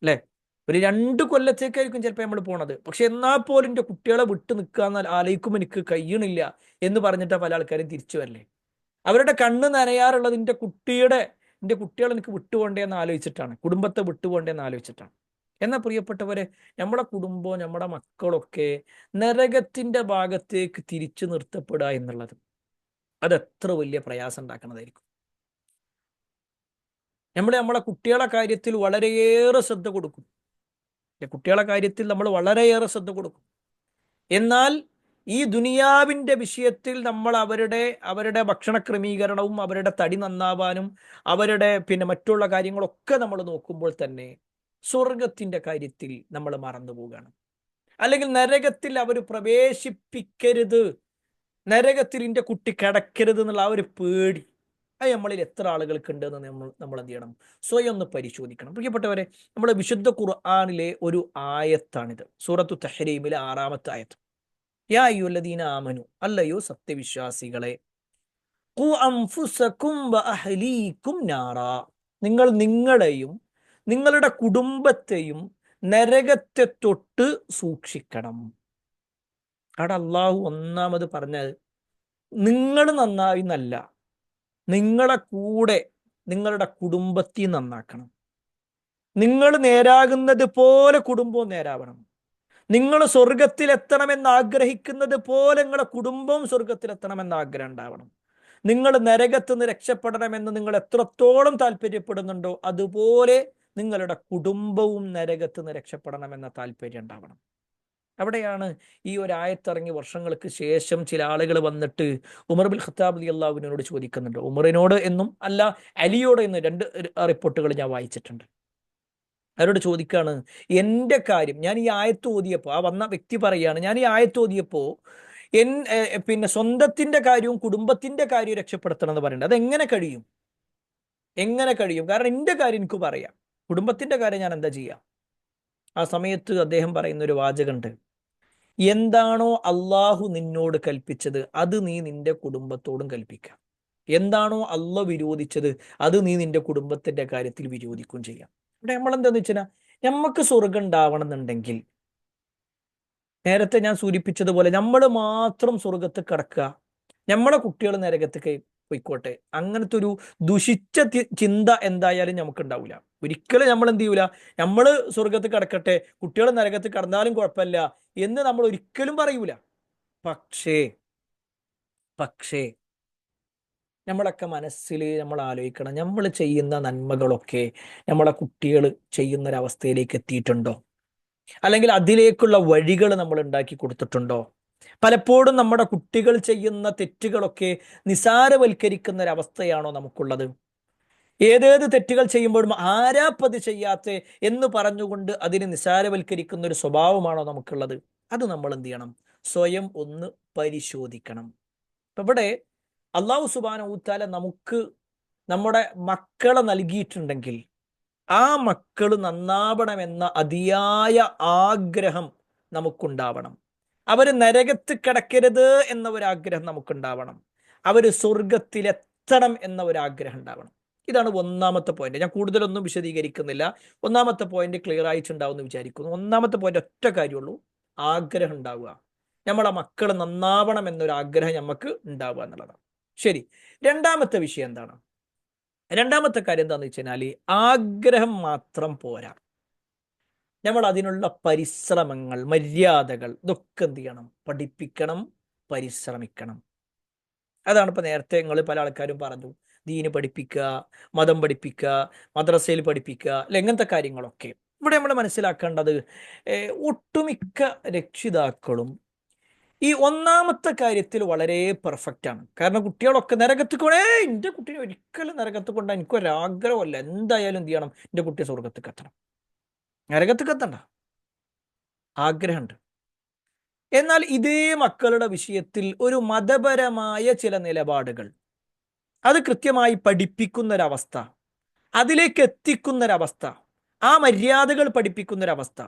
അല്ലേ? ഒരു 2 കൊല്ലത്തേക്കായിരിക്കും ചിലപ്പോൾ നമ്മൾ പോണത്, പക്ഷെ എന്നാൽ പോലും എൻ്റെ കുട്ടികളെ വിട്ടു നിൽക്കുക എന്നാൽ ആലോചിക്കുമ്പോൾ എനിക്ക് കഴിയണില്ല എന്ന് പറഞ്ഞിട്ട് പല ആൾക്കാരും തിരിച്ചു വരല്ലേ. അവരുടെ കണ്ണ് നനയാറുള്ളത് എൻ്റെ കുട്ടികളെ എനിക്ക് വിട്ടുപോകണ്ടേ എന്ന് ആലോചിച്ചിട്ടാണ്, കുടുംബത്തെ വിട്ടുപോകണ്ടേ എന്ന് ആലോചിച്ചിട്ടാണ്. എന്നാൽ പ്രിയപ്പെട്ടവരെ, നമ്മുടെ കുടുംബവും നമ്മുടെ മക്കളൊക്കെ നരകത്തിന്റെ ഭാഗത്തേക്ക് തിരിച്ചു നിർത്തപ്പെടുക എന്നുള്ളത് അതെത്ര വലിയ പ്രയാസം ഉണ്ടാക്കുന്നതായിരിക്കും. നമ്മളെ കുട്ടികളെ കാര്യത്തിൽ വളരെയേറെ ശ്രദ്ധ കൊടുക്കും, കുട്ടികളെ കാര്യത്തിൽ നമ്മൾ വളരെയേറെ ശ്രദ്ധ കൊടുക്കും. എന്നാൽ ഈ ദുനിയാവിൻ്റെ വിഷയത്തിൽ നമ്മൾ അവരുടെ ഭക്ഷണ ക്രമീകരണവും അവരുടെ തടി നന്നാവാനും അവരുടെ മറ്റുള്ള കാര്യങ്ങളൊക്കെ നമ്മൾ നോക്കുമ്പോൾ തന്നെ സ്വർഗത്തിന്റെ കാര്യത്തിൽ നമ്മൾ മറന്നു പോവുകയാണ്. അല്ലെങ്കിൽ നരകത്തിൽ അവർ പ്രവേശിപ്പിക്കരുത്, നരകത്തിൽ എൻ്റെ കുട്ടി കിടക്കരുത് എന്നുള്ള ആ ഒരു പേടി അത് നമ്മളിൽ എത്ര ആളുകൾക്ക് ഉണ്ടെന്ന് നമ്മൾ എന്ത് ചെയ്യണം, സ്വയം ഒന്ന് പരിശോധിക്കണം. പ്രിയപ്പെട്ടവരെ, നമ്മുടെ വിശുദ്ധ ഖുർആനിലെ ഒരു ആയത്താണിത്, സൂറത്തു തഹ്രീമിലെ 6-ാമത്തെ ആയത്ത്. യാ അയ്യുഹല്ലദീന ആമനു, അല്ലയോ സത്യവിശ്വാസികളെ, ഖു അൻഫുസകും വഅഹ്ലീകും നാറാ, നിങ്ങൾ നിങ്ങളെയും നിങ്ങളുടെ കുടുംബത്തെയും നരകത്തെ തൊട്ട് സൂക്ഷിക്കണം. അവിടെ അള്ളാഹു ഒന്നാമത് പറഞ്ഞത് നിങ്ങൾ നന്നായി എന്നല്ല, നിങ്ങളെ കൂടെ നിങ്ങളുടെ കുടുംബത്തെ നന്നാക്കണം. നിങ്ങൾ നേരാകുന്നത് പോലെ കുടുംബവും നേരാവണം. നിങ്ങൾ സ്വർഗത്തിലെത്തണമെന്ന് ആഗ്രഹിക്കുന്നത് പോലെ നിങ്ങളുടെ കുടുംബവും സ്വർഗത്തിലെത്തണമെന്ന് ആഗ്രഹം ഉണ്ടാവണം. നിങ്ങൾ നരകത്ത് നിന്ന് രക്ഷപ്പെടണമെന്ന് നിങ്ങൾ എത്രത്തോളം താല്പര്യപ്പെടുന്നുണ്ടോ അതുപോലെ നിങ്ങളുടെ കുടുംബവും നരകത്ത് നിന്ന് രക്ഷപ്പെടണമെന്ന താല്പര്യം ഉണ്ടാവണം. അവിടെയാണ് ഈ ഒരു ആയത്തിറങ്ങി വർഷങ്ങൾക്ക് ശേഷം ചില ആളുകൾ വന്നിട്ട് ഉമർ ബിൻ ഖത്താബ് റളിയല്ലാഹു അൻഹുവിനോട് ചോദിക്കുന്നുണ്ട്. ഉമറിനോട് എന്നും അല്ല, അലിയോട് എന്നും 2 റിപ്പോർട്ടുകൾ ഞാൻ വായിച്ചിട്ടുണ്ട്. അവരോട് ചോദിക്കാണ്, എൻ്റെ കാര്യം ഞാൻ ഈ ആയത്ത് ഓതിയപ്പോൾ, ആ വന്ന വ്യക്തി പറയാണ്, ഞാൻ ഈ ആയത്ത് ഓതിയപ്പോൾ പിന്നെ സ്വന്തത്തിന്റെ കാര്യവും കുടുംബത്തിന്റെ കാര്യവും രക്ഷപ്പെടുത്തണം എന്ന് പറയുന്നത് അതെങ്ങനെ കഴിയും? എങ്ങനെ കഴിയും? കാരണം എൻ്റെ കാര്യം എനിക്ക് പറയാം, കുടുംബത്തിന്റെ കാര്യം ഞാൻ എന്താ ചെയ്യാം? ആ സമയത്ത് അദ്ദേഹം പറയുന്ന ഒരു വാചകമുണ്ട്, എന്താണോ അള്ളാഹു നിന്നോട് കൽപ്പിച്ചത് അത് നീ നിന്റെ കുടുംബത്തോടും കൽപ്പിക്കാം. എന്താണോ അള്ള വിരോധിച്ചത് അത് നീ നിന്റെ കുടുംബത്തിന്റെ കാര്യത്തിൽ വിരോധിക്കുകയും ചെയ്യാം. ഇവിടെ നമ്മളെന്താന്ന് വെച്ചാൽ, നമുക്ക് സ്വർഗം ഉണ്ടാവണം എന്നുണ്ടെങ്കിൽ നേരത്തെ ഞാൻ സൂചിപ്പിച്ചതുപോലെ നമ്മൾ മാത്രം സ്വർഗത്ത് കിടക്കുക, നമ്മളെ കുട്ടികൾ നരകത്തേക്ക് പോയിക്കോട്ടെ, അങ്ങനത്തെ ഒരു ദുഷിച്ച ചിന്ത എന്തായാലും നമുക്ക് ഉണ്ടാവില്ല. ഒരിക്കലും നമ്മൾ എന്ത് ചെയ്യൂല, നമ്മൾ സ്വർഗത്ത് കിടക്കട്ടെ, കുട്ടികൾ നരകത്ത് കിടന്നാലും കുഴപ്പമില്ല എന്ന് നമ്മൾ ഒരിക്കലും പറയൂല. പക്ഷേ പക്ഷേ നമ്മളൊക്കെ മനസ്സിൽ നമ്മൾ ആലോചിക്കണം, നമ്മൾ ചെയ്യുന്ന നന്മകളൊക്കെ നമ്മളെ കുട്ടികൾ ചെയ്യുന്നൊരവസ്ഥയിലേക്ക് എത്തിയിട്ടുണ്ടോ? അല്ലെങ്കിൽ അതിലേക്കുള്ള വഴികൾ നമ്മൾ ഉണ്ടാക്കി കൊടുത്തിട്ടുണ്ടോ? പലപ്പോഴും നമ്മുടെ കുട്ടികൾ ചെയ്യുന്ന തെറ്റുകളൊക്കെ നിസാരവൽക്കരിക്കുന്ന ഒരവസ്ഥയാണോ നമുക്കുള്ളത്? ഏതേത് തെറ്റുകൾ ചെയ്യുമ്പോഴും ആരാപ്പത് ചെയ്യാത്ത എന്ന് പറഞ്ഞുകൊണ്ട് അതിനെ നിസാരവൽക്കരിക്കുന്ന ഒരു സ്വഭാവമാണോ നമുക്കുള്ളത്? അത് നമ്മൾ എന്ത് ചെയ്യണം? സ്വയം ഒന്ന് പരിശോധിക്കണം. അപ്പൊ ഇവിടെ അള്ളാഹു സുബ്ഹാനഹു വ തആല നമുക്ക് നമ്മുടെ മക്കളെ നൽകിയിട്ടുണ്ടെങ്കിൽ ആ മക്കൾ നന്നാവണമെന്ന അതിയായ ആഗ്രഹം നമുക്കുണ്ടാവണം. അവർ നരകത്ത് കിടക്കരുത് എന്ന ഒരാഗ്രഹം നമുക്കുണ്ടാവണം. അവർ സ്വർഗത്തിലെത്തണം എന്ന ഒരാഗ്രഹം ഉണ്ടാവണം. ഇതാണ് ഒന്നാമത്തെ പോയിന്റ്. ഞാൻ കൂടുതലൊന്നും വിശദീകരിക്കുന്നില്ല. ഒന്നാമത്തെ പോയിന്റ് ക്ലിയർ ആയിട്ടുണ്ടാവും എന്ന് വിചാരിക്കുന്നു. ഒന്നാമത്തെ പോയിന്റ് ഒറ്റ കാര്യമുള്ളൂ, ആഗ്രഹം ഉണ്ടാവുക. നമ്മളെ മക്കൾ നന്നാവണം എന്നൊരാഗ്രഹം നമുക്ക് ഉണ്ടാവുക എന്നുള്ളതാണ്. ശരി, രണ്ടാമത്തെ വിഷയം എന്താണ്? രണ്ടാമത്തെ കാര്യം എന്താണെന്ന് വെച്ച് കഴിഞ്ഞാൽ, ആഗ്രഹം മാത്രം പോരാ, നമ്മൾ അതിനുള്ള പരിശ്രമങ്ങൾ, മര്യാദകൾ ഇതൊക്കെ എന്ത് ചെയ്യണം? പഠിപ്പിക്കണം, പരിശ്രമിക്കണം. അതാണ് ഇപ്പൊ നേരത്തെ നിങ്ങൾ പല ആൾക്കാരും പറഞ്ഞു, ദീന് പഠിപ്പിക്കുക, മതം പഠിപ്പിക്കുക, മദ്രസയിൽ പഠിപ്പിക്കുക, അല്ലെ, ഇങ്ങനത്തെ കാര്യങ്ങളൊക്കെ. ഇവിടെ നമ്മൾ മനസ്സിലാക്കേണ്ടത്, ഒട്ടുമിക്ക രക്ഷിതാക്കളും ഈ ഒന്നാമത്തെ കാര്യത്തിൽ വളരെ പെർഫെക്റ്റ് ആണ്. കാരണം കുട്ടികളൊക്കെ നരകത്ത് കൊണ്ടേ, എൻ്റെ കുട്ടീനെ ഒരിക്കലും നരകത്ത് കൊണ്ടാ എനിക്കൊരാഗ്രഹമല്ല, എന്തായാലും എന്ത് ചെയ്യണം, എൻ്റെ കുട്ടിയെ സ്വർഗത്തേക്ക് എത്തണം. നരകത്തേക്ക് എത്തണ്ട, ആഗ്രഹമുണ്ട്. എന്നാൽ ഇതേ മക്കളുടെ വിഷയത്തിൽ ഒരു മതപരമായ ചില നിലപാടുകൾ, അത് കൃത്യമായി പഠിപ്പിക്കുന്നൊരവസ്ഥ, അതിലേക്ക് എത്തിക്കുന്നൊരവസ്ഥ, ആ മര്യാദകൾ പഠിപ്പിക്കുന്നൊരവസ്ഥ,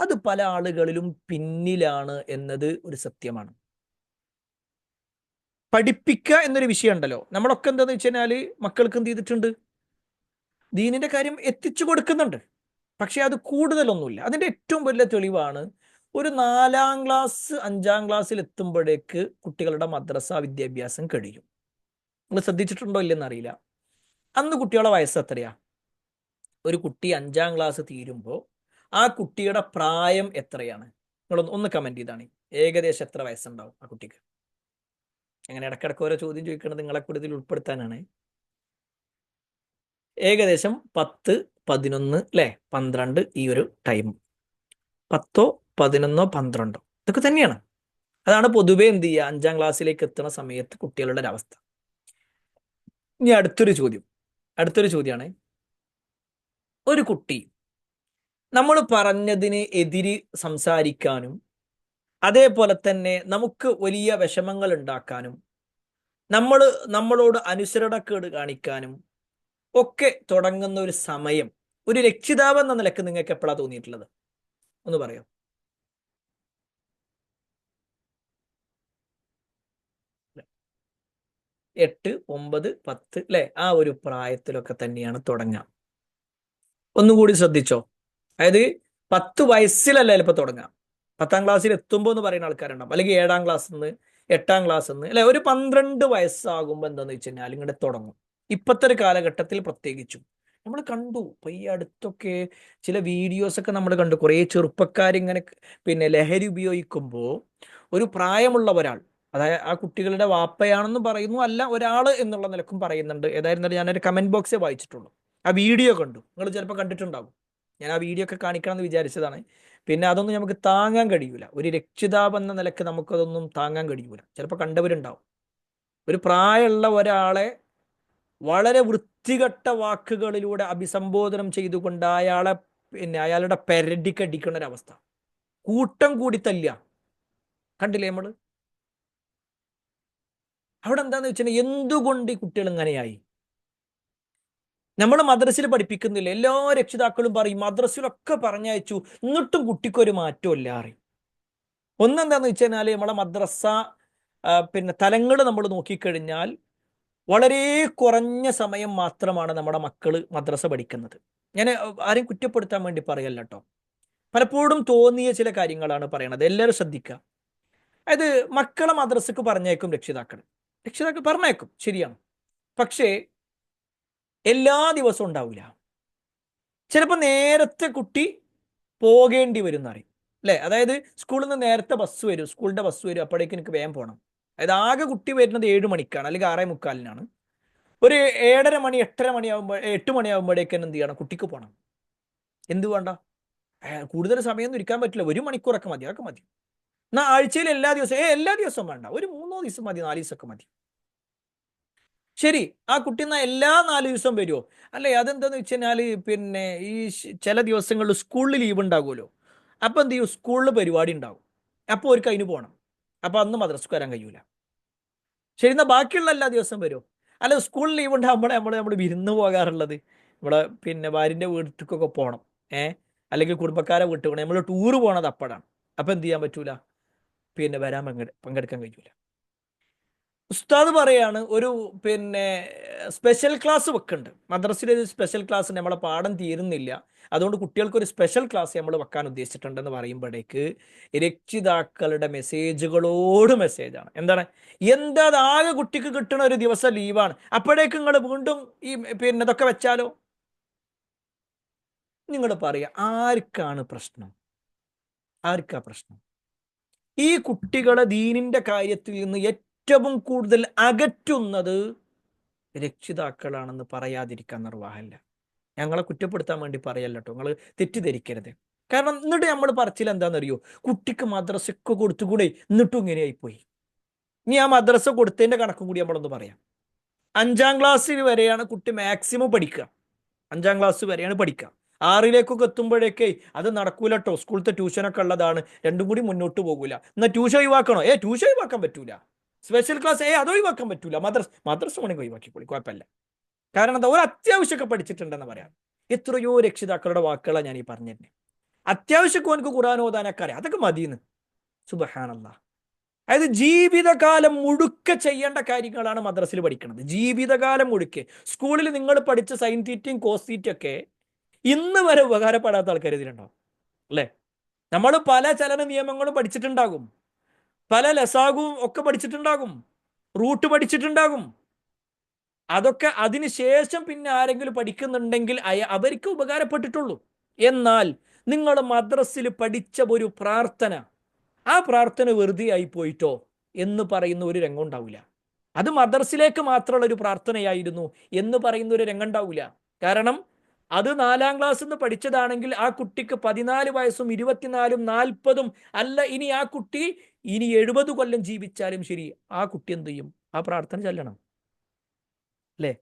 അത് പല ആളുകളിലും പിന്നിലാണ് എന്നത് ഒരു സത്യമാണ്. പഠിപ്പിക്കുക എന്നൊരു വിഷയം ഉണ്ടല്ലോ, നമ്മളൊക്കെ എന്താന്ന് വെച്ച് കഴിഞ്ഞാല് മക്കൾക്ക് എന്ത് ചെയ്തിട്ടുണ്ട്? ദീനിന്റെ കാര്യം എത്തിച്ചു കൊടുക്കുന്നുണ്ട്. പക്ഷെ അത് കൂടുതലൊന്നുമില്ല. അതിന്റെ ഏറ്റവും വലിയ തെളിവാണ്, ഒരു 4-ാം ക്ലാസ് 5-ാം ക്ലാസ്സിൽ എത്തുമ്പോഴേക്ക് കുട്ടികളുടെ മദ്രസ വിദ്യാഭ്യാസം കഴിയും. നിങ്ങൾ ശ്രദ്ധിച്ചിട്ടുണ്ടോ ഇല്ലെന്ന് അറിയില്ല. അന്ന് കുട്ടികളുടെ വയസ്സ് എത്രയാ? ഒരു കുട്ടി 5-ാം ക്ലാസ് തീരുമ്പോൾ ആ കുട്ടിയുടെ പ്രായം എത്രയാണ്? നിങ്ങളൊന്ന് കമന്റ് ചെയ്താണ്, ഏകദേശം എത്ര വയസ്സുണ്ടാവും ആ കുട്ടിക്ക്? അങ്ങനെ ഇടക്കിടക്ക് ഓരോ ചോദ്യം ചോദിക്കുന്നത് നിങ്ങളെ കൂടി ഇതിൽ ഉൾപ്പെടുത്താനാണ്. ഏകദേശം 10, 11, അല്ലെ, 12, ഈ ഒരു ടൈം, 10, 11, 12 ഇതൊക്കെ തന്നെയാണ്. അതാണ് പൊതുവെ എന്ത് ചെയ്യുക, 5-ാം ക്ലാസ്സിലേക്ക് എത്തുന്ന സമയത്ത് കുട്ടികളുടെ ഒരവസ്ഥ. ഇനി അടുത്തൊരു ചോദ്യമാണ്, ഒരു കുട്ടി നമ്മൾ പറഞ്ഞതിന് എതിര് സംസാരിക്കാനും അതേപോലെ തന്നെ നമുക്ക് വലിയ വിഷമങ്ങൾ ഉണ്ടാക്കാനും നമ്മളോട് അനുസരണക്കേട് കാണിക്കാനും ഒക്കെ തുടങ്ങുന്ന ഒരു സമയം, ഒരു രക്ഷിതാവ് എന്ന നിലക്ക് നിങ്ങൾക്ക് എപ്പോഴാണ് തോന്നിയിട്ടുള്ളത്? ഒന്ന് പറയോ? 8, 9, 10 അല്ലെ, ആ ഒരു പ്രായത്തിലൊക്കെ തന്നെയാണ് തുടങ്ങുക. ഒന്നും കൂടി ശ്രദ്ധിച്ചോ, അതായത് 10 വയസ്സിലല്ല ചിലപ്പോൾ തുടങ്ങാം, 10-ാം ക്ലാസ്സിൽ എത്തുമ്പോൾ എന്ന് പറയുന്ന ആൾക്കാരുണ്ടാവും, അല്ലെങ്കിൽ 7-ാം ക്ലാസ്സിൽ നിന്ന്, 8-ാം ക്ലാസ്സിൽ നിന്ന്, അല്ലെ, ഒരു 12 വയസ്സാകുമ്പോൾ എന്താന്ന് വെച്ച് കഴിഞ്ഞാൽ ഇങ്ങോട്ട് തുടങ്ങും. ഇപ്പോഴത്തെ ഒരു കാലഘട്ടത്തിൽ പ്രത്യേകിച്ചും നമ്മൾ കണ്ടു, ഇപ്പൊ ഈ അടുത്തൊക്കെ ചില വീഡിയോസ് ഒക്കെ നമ്മൾ കണ്ടു, കുറേ ചെറുപ്പക്കാരിങ്ങനെ പിന്നെ ലഹരി ഉപയോഗിക്കുമ്പോൾ ഒരു പ്രായമുള്ള ഒരാൾ, അതായത് ആ കുട്ടികളുടെ വാപ്പയാണെന്ന് പറയുന്നു, അല്ല ഒരാൾ എന്നുള്ള നിലക്കും പറയുന്നുണ്ട്. ഏതായിരുന്നാലും ഞാനൊരു കമന്റ് ബോക്സേ വായിച്ചിട്ടുള്ളൂ, ആ വീഡിയോ കണ്ടു, നിങ്ങൾ ചിലപ്പോൾ കണ്ടിട്ടുണ്ടാകും. ഞാൻ ആ വീഡിയോ ഒക്കെ കാണിക്കണം എന്ന് വിചാരിച്ചതാണ്. പിന്നെ അതൊന്നും നമുക്ക് താങ്ങാൻ കഴിയൂല, ഒരു രക്ഷിതാവ് എന്ന നിലക്ക് നമുക്കതൊന്നും താങ്ങാൻ കഴിയൂല. ചിലപ്പോൾ കണ്ടവരുണ്ടാവും, ഒരു പ്രായമുള്ള ഒരാളെ വളരെ വൃത്തികെട്ട വാക്കുകളിലൂടെ അഭിസംബോധനം ചെയ്തുകൊണ്ട് അയാളെ പിന്നെ അയാളുടെ പെരടിക്കടിക്കുന്ന ഒരവസ്ഥ, കൂട്ടം കൂടി തല്ലുക. കണ്ടില്ലേ നമ്മൾ? അവിടെ എന്താന്ന് വെച്ചിട്ടുണ്ടെങ്കിൽ എന്തുകൊണ്ട് ഈ കുട്ടികൾ ഇങ്ങനെയായി? നമ്മൾ മദ്രസയിൽ പഠിപ്പിക്കുന്നില്ല. എല്ലാ രക്ഷിതാക്കളും പറയും മദ്രസയിലൊക്കെ പറഞ്ഞയച്ചു, എന്നിട്ടും കുട്ടിക്കൊരു മാറ്റവും ഇല്ല അറിയും. ഒന്നെന്താന്ന് വെച്ച് കഴിഞ്ഞാൽ നമ്മളെ മദ്രസ പിന്നെ തലങ്ങൾ നമ്മൾ നോക്കിക്കഴിഞ്ഞാൽ വളരെ കുറഞ്ഞ സമയം മാത്രമാണ് നമ്മുടെ മക്കൾ മദ്രസ പഠിക്കുന്നത്. ഞാൻ ആരെയും കുറ്റപ്പെടുത്താൻ വേണ്ടി പറയല്ല കേട്ടോ, പലപ്പോഴും തോന്നിയ ചില കാര്യങ്ങളാണ് പറയണത്. എല്ലാവരും ശ്രദ്ധിക്കുക. അതായത് മക്കളെ മദ്രസക്ക് പറഞ്ഞേക്കും രക്ഷിതാക്കൾ പറഞ്ഞേക്കും, ശരിയാണ്. പക്ഷേ എല്ലാ ദിവസവും ഉണ്ടാവില്ല. ചിലപ്പോൾ നേരത്തെ കുട്ടി പോകേണ്ടി വരും എന്നറിയും, അല്ലേ? അതായത് സ്കൂളിൽ നിന്ന് നേരത്തെ ബസ് വരും, സ്കൂളിന്റെ ബസ് വരും, അപ്പോഴേക്ക് എനിക്ക് വേഗം പോകണം. അതായത് ആകെ കുട്ടി വരുന്നത് 7 മണിക്കാണ്, അല്ലെങ്കിൽ 6:45. ഒരു 7:30 മണി 8:30 മണിയാകുമ്പോൾ 8 മണിയാകുമ്പോഴേക്കും എന്ത് ചെയ്യണം? കുട്ടിക്ക് പോകണം. എന്ത് വേണ്ട, കൂടുതൽ സമയമൊന്നും ഇരിക്കാൻ പറ്റില്ല, 1 മണിക്കൂറൊക്കെ മതി, അതൊക്കെ മതി. എന്നാൽ ആഴ്ചയിൽ എല്ലാ ദിവസവും എല്ലാ ദിവസവും വേണ്ട, ഒരു 3 ദിവസം മതി, 4 ദിവസമൊക്കെ മതി. ശരി, ആ കുട്ടി എന്നാൽ എല്ലാ 4 ദിവസവും വരുമോ? അല്ലേ, അതെന്താന്ന് വെച്ച് കഴിഞ്ഞാൽ പിന്നെ ഈ ചില ദിവസങ്ങളിൽ സ്കൂളിൽ ലീവ് ഉണ്ടാകുമല്ലോ, അപ്പം എന്ത് ചെയ്യും? സ്കൂളിൽ പരിപാടി ഉണ്ടാവും, അപ്പോൾ അവർക്ക് അതിന് പോകണം, അപ്പോൾ അന്ന് മദ്രസക്ക് വരാൻ കഴിയൂല. ശരി, എന്നാൽ ബാക്കിയുള്ള എല്ലാ ദിവസവും വരുമോ? അല്ല, സ്കൂളിൽ ലീവ് ഉണ്ടാകുമ്പോൾ നമ്മൾ വിരുന്ന് പോകാറുള്ളത് നമ്മളെ പിന്നെ ഭാര്യൻ്റെ വീട്ടിലേക്കൊക്കെ പോകണം, അല്ലെങ്കിൽ കുടുംബക്കാരെ വീട്ടിൽ പോകണം, നമ്മൾ ടൂറ് പോകണത് അപ്പോഴാണ്. അപ്പം എന്ത് ചെയ്യാൻ പറ്റൂല? പിന്നെ വരാൻ പങ്കെടുക്കാൻ കഴിയൂല. ഉസ്താദ് പറയാണ് ഒരു പിന്നെ സ്പെഷ്യൽ ക്ലാസ് വെക്കുന്നുണ്ട്, മദ്രസയിൽ ഒരു സ്പെഷ്യൽ ക്ലാസ്, നമ്മളെ പാഠം തീരുന്നില്ല, അതുകൊണ്ട് കുട്ടികൾക്ക് ഒരു സ്പെഷ്യൽ ക്ലാസ് നമ്മൾ വെക്കാൻ ഉദ്ദേശിച്ചിട്ടുണ്ടെന്ന് പറയുമ്പോഴേക്ക് രക്ഷിതാക്കളുടെ മെസ്സേജുകളോട് മെസ്സേജാണ്. എന്താണ്? എന്താ ആകെ കുട്ടിക്ക് കിട്ടുന്ന ഒരു ദിവസം ലീവാണ്, അപ്പോഴേക്ക് നിങ്ങൾ വീണ്ടും ഈ പിന്നെ ഇതൊക്കെ വെച്ചാലോ? നിങ്ങൾ പറയുക, ആർക്കാണ് പ്രശ്നം? ആർക്കാ പ്രശ്നം? ഈ കുട്ടികളെ ദീനിന്റെ കാര്യത്തിൽ നിന്ന് ഏറ്റവും കൂടുതൽ അകറ്റുന്നത് രക്ഷിതാക്കളാണെന്ന് പറയാതിരിക്കാൻ നിർവാഹമില്ല. ഞങ്ങളെ കുറ്റപ്പെടുത്താൻ വേണ്ടി പറയല്ല കേട്ടോ, നിങ്ങൾ തെറ്റിദ്ധരിക്കരുത്. കാരണം എന്നിട്ട് നമ്മൾ പറച്ചിൽ എന്താണെന്നറിയോ? കുട്ടിക്ക് മദ്രസക്ക് കൊടുത്തുകൂടെ, എന്നിട്ടും ഇങ്ങനെയായിപ്പോയി. ഇനി ആ മദ്രസ കൊടുത്തതിന്റെ കണക്കും കൂടി നമ്മളൊന്ന് പറയാം. 5ാം ക്ലാസ്സിൽ വരെയാണ് കുട്ടി മാക്സിമം പഠിക്കുക, 5ാം ക്ലാസ് വരെയാണ് പഠിക്കുക. 6ലേക്കൊക്കെ എത്തുമ്പോഴേക്കേ അത് നടക്കൂല കേട്ടോ, സ്കൂളത്തെ ട്യൂഷനൊക്കെ ഉള്ളതാണ്, രണ്ടും കൂടി മുന്നോട്ട് പോകൂല. എന്നാൽ ട്യൂഷൻ ഒഴിവാക്കണോ? ട്യൂഷൻ ഒഴിവാക്കാൻ പറ്റൂല. സ്പെഷ്യൽ ക്ലാസ് അത് ഒഴിവാക്കാൻ പറ്റൂല. മദ്രസ വേണമെങ്കിൽ ഒഴിവാക്കിക്കോളി, കുഴപ്പമില്ല. കാരണം എന്താ? ഒരു അത്യാവശ്യമൊക്കെ പഠിച്ചിട്ടുണ്ടെന്ന് പറയാം. എത്രയോ രക്ഷിതാക്കളുടെ വാക്കുകളാണ് ഞാൻ ഈ പറഞ്ഞിരുന്നത്. അത്യാവശ്യമൊക്കെ എനിക്ക് ഖുർആൻ ഓതാനൊക്കെ അറിയാം, അതൊക്കെ മതിയെന്ന്. സുബ്ഹാനല്ലാഹ്. അതായത് ജീവിതകാലം മുഴുക്കെ ചെയ്യേണ്ട കാര്യങ്ങളാണ് മദ്രസയിൽ പഠിക്കുന്നത്, ജീവിതകാലം മുഴുക്കെ. സ്കൂളിൽ നിങ്ങൾ പഠിച്ച സൈൻ തീറ്റയും കോസ് തീറ്റയും ഒക്കെ ഇന്ന് വരെ ഉപകാരപ്പെടാത്ത ആൾക്കാർ ഇതിലുണ്ടാവും, അല്ലേ? നമ്മൾ പല ചലന നിയമങ്ങളും പഠിച്ചിട്ടുണ്ടാകും, പല ലസാഗും ഒക്കെ പഠിച്ചിട്ടുണ്ടാകും, റൂട്ട് പഠിച്ചിട്ടുണ്ടാകും. അതൊക്കെ അതിനുശേഷം പിന്നെ ആരെങ്കിലും പഠിക്കുന്നുണ്ടെങ്കിൽ അവർക്ക് ഉപകാരപ്പെട്ടിട്ടുള്ളൂ. എന്നാൽ നിങ്ങൾ മദ്രസയിൽ പഠിച്ച ഒരു പ്രാർത്ഥന, ആ പ്രാർത്ഥന വെറുതെ ആയി പോയിട്ടോ എന്ന് പറയുന്ന ഒരു രംഗം ഉണ്ടാവില്ല. അത് മദ്രസയിലേക്ക് മാത്രമുള്ള ഒരു പ്രാർത്ഥനയായിരുന്നു എന്ന് പറയുന്ന ഒരു രംഗം ഉണ്ടാവില്ല. കാരണം അത് 4ാം ക്ലാസ്സിൽ നിന്ന് പഠിച്ചതാണെങ്കിൽ ആ കുട്ടിക്ക് 14 വയസ്സും 24ഉം 40ഉം അല്ല, ഇനി ആ കുട്ടി ഇനി 70 കൊല്ലം ജീവിച്ചാലും ശരി, ആ കുട്ടി എന്ത് ചെയ്യും? ആ പ്രാർത്ഥന ചൊല്ലണം, അല്ലേ?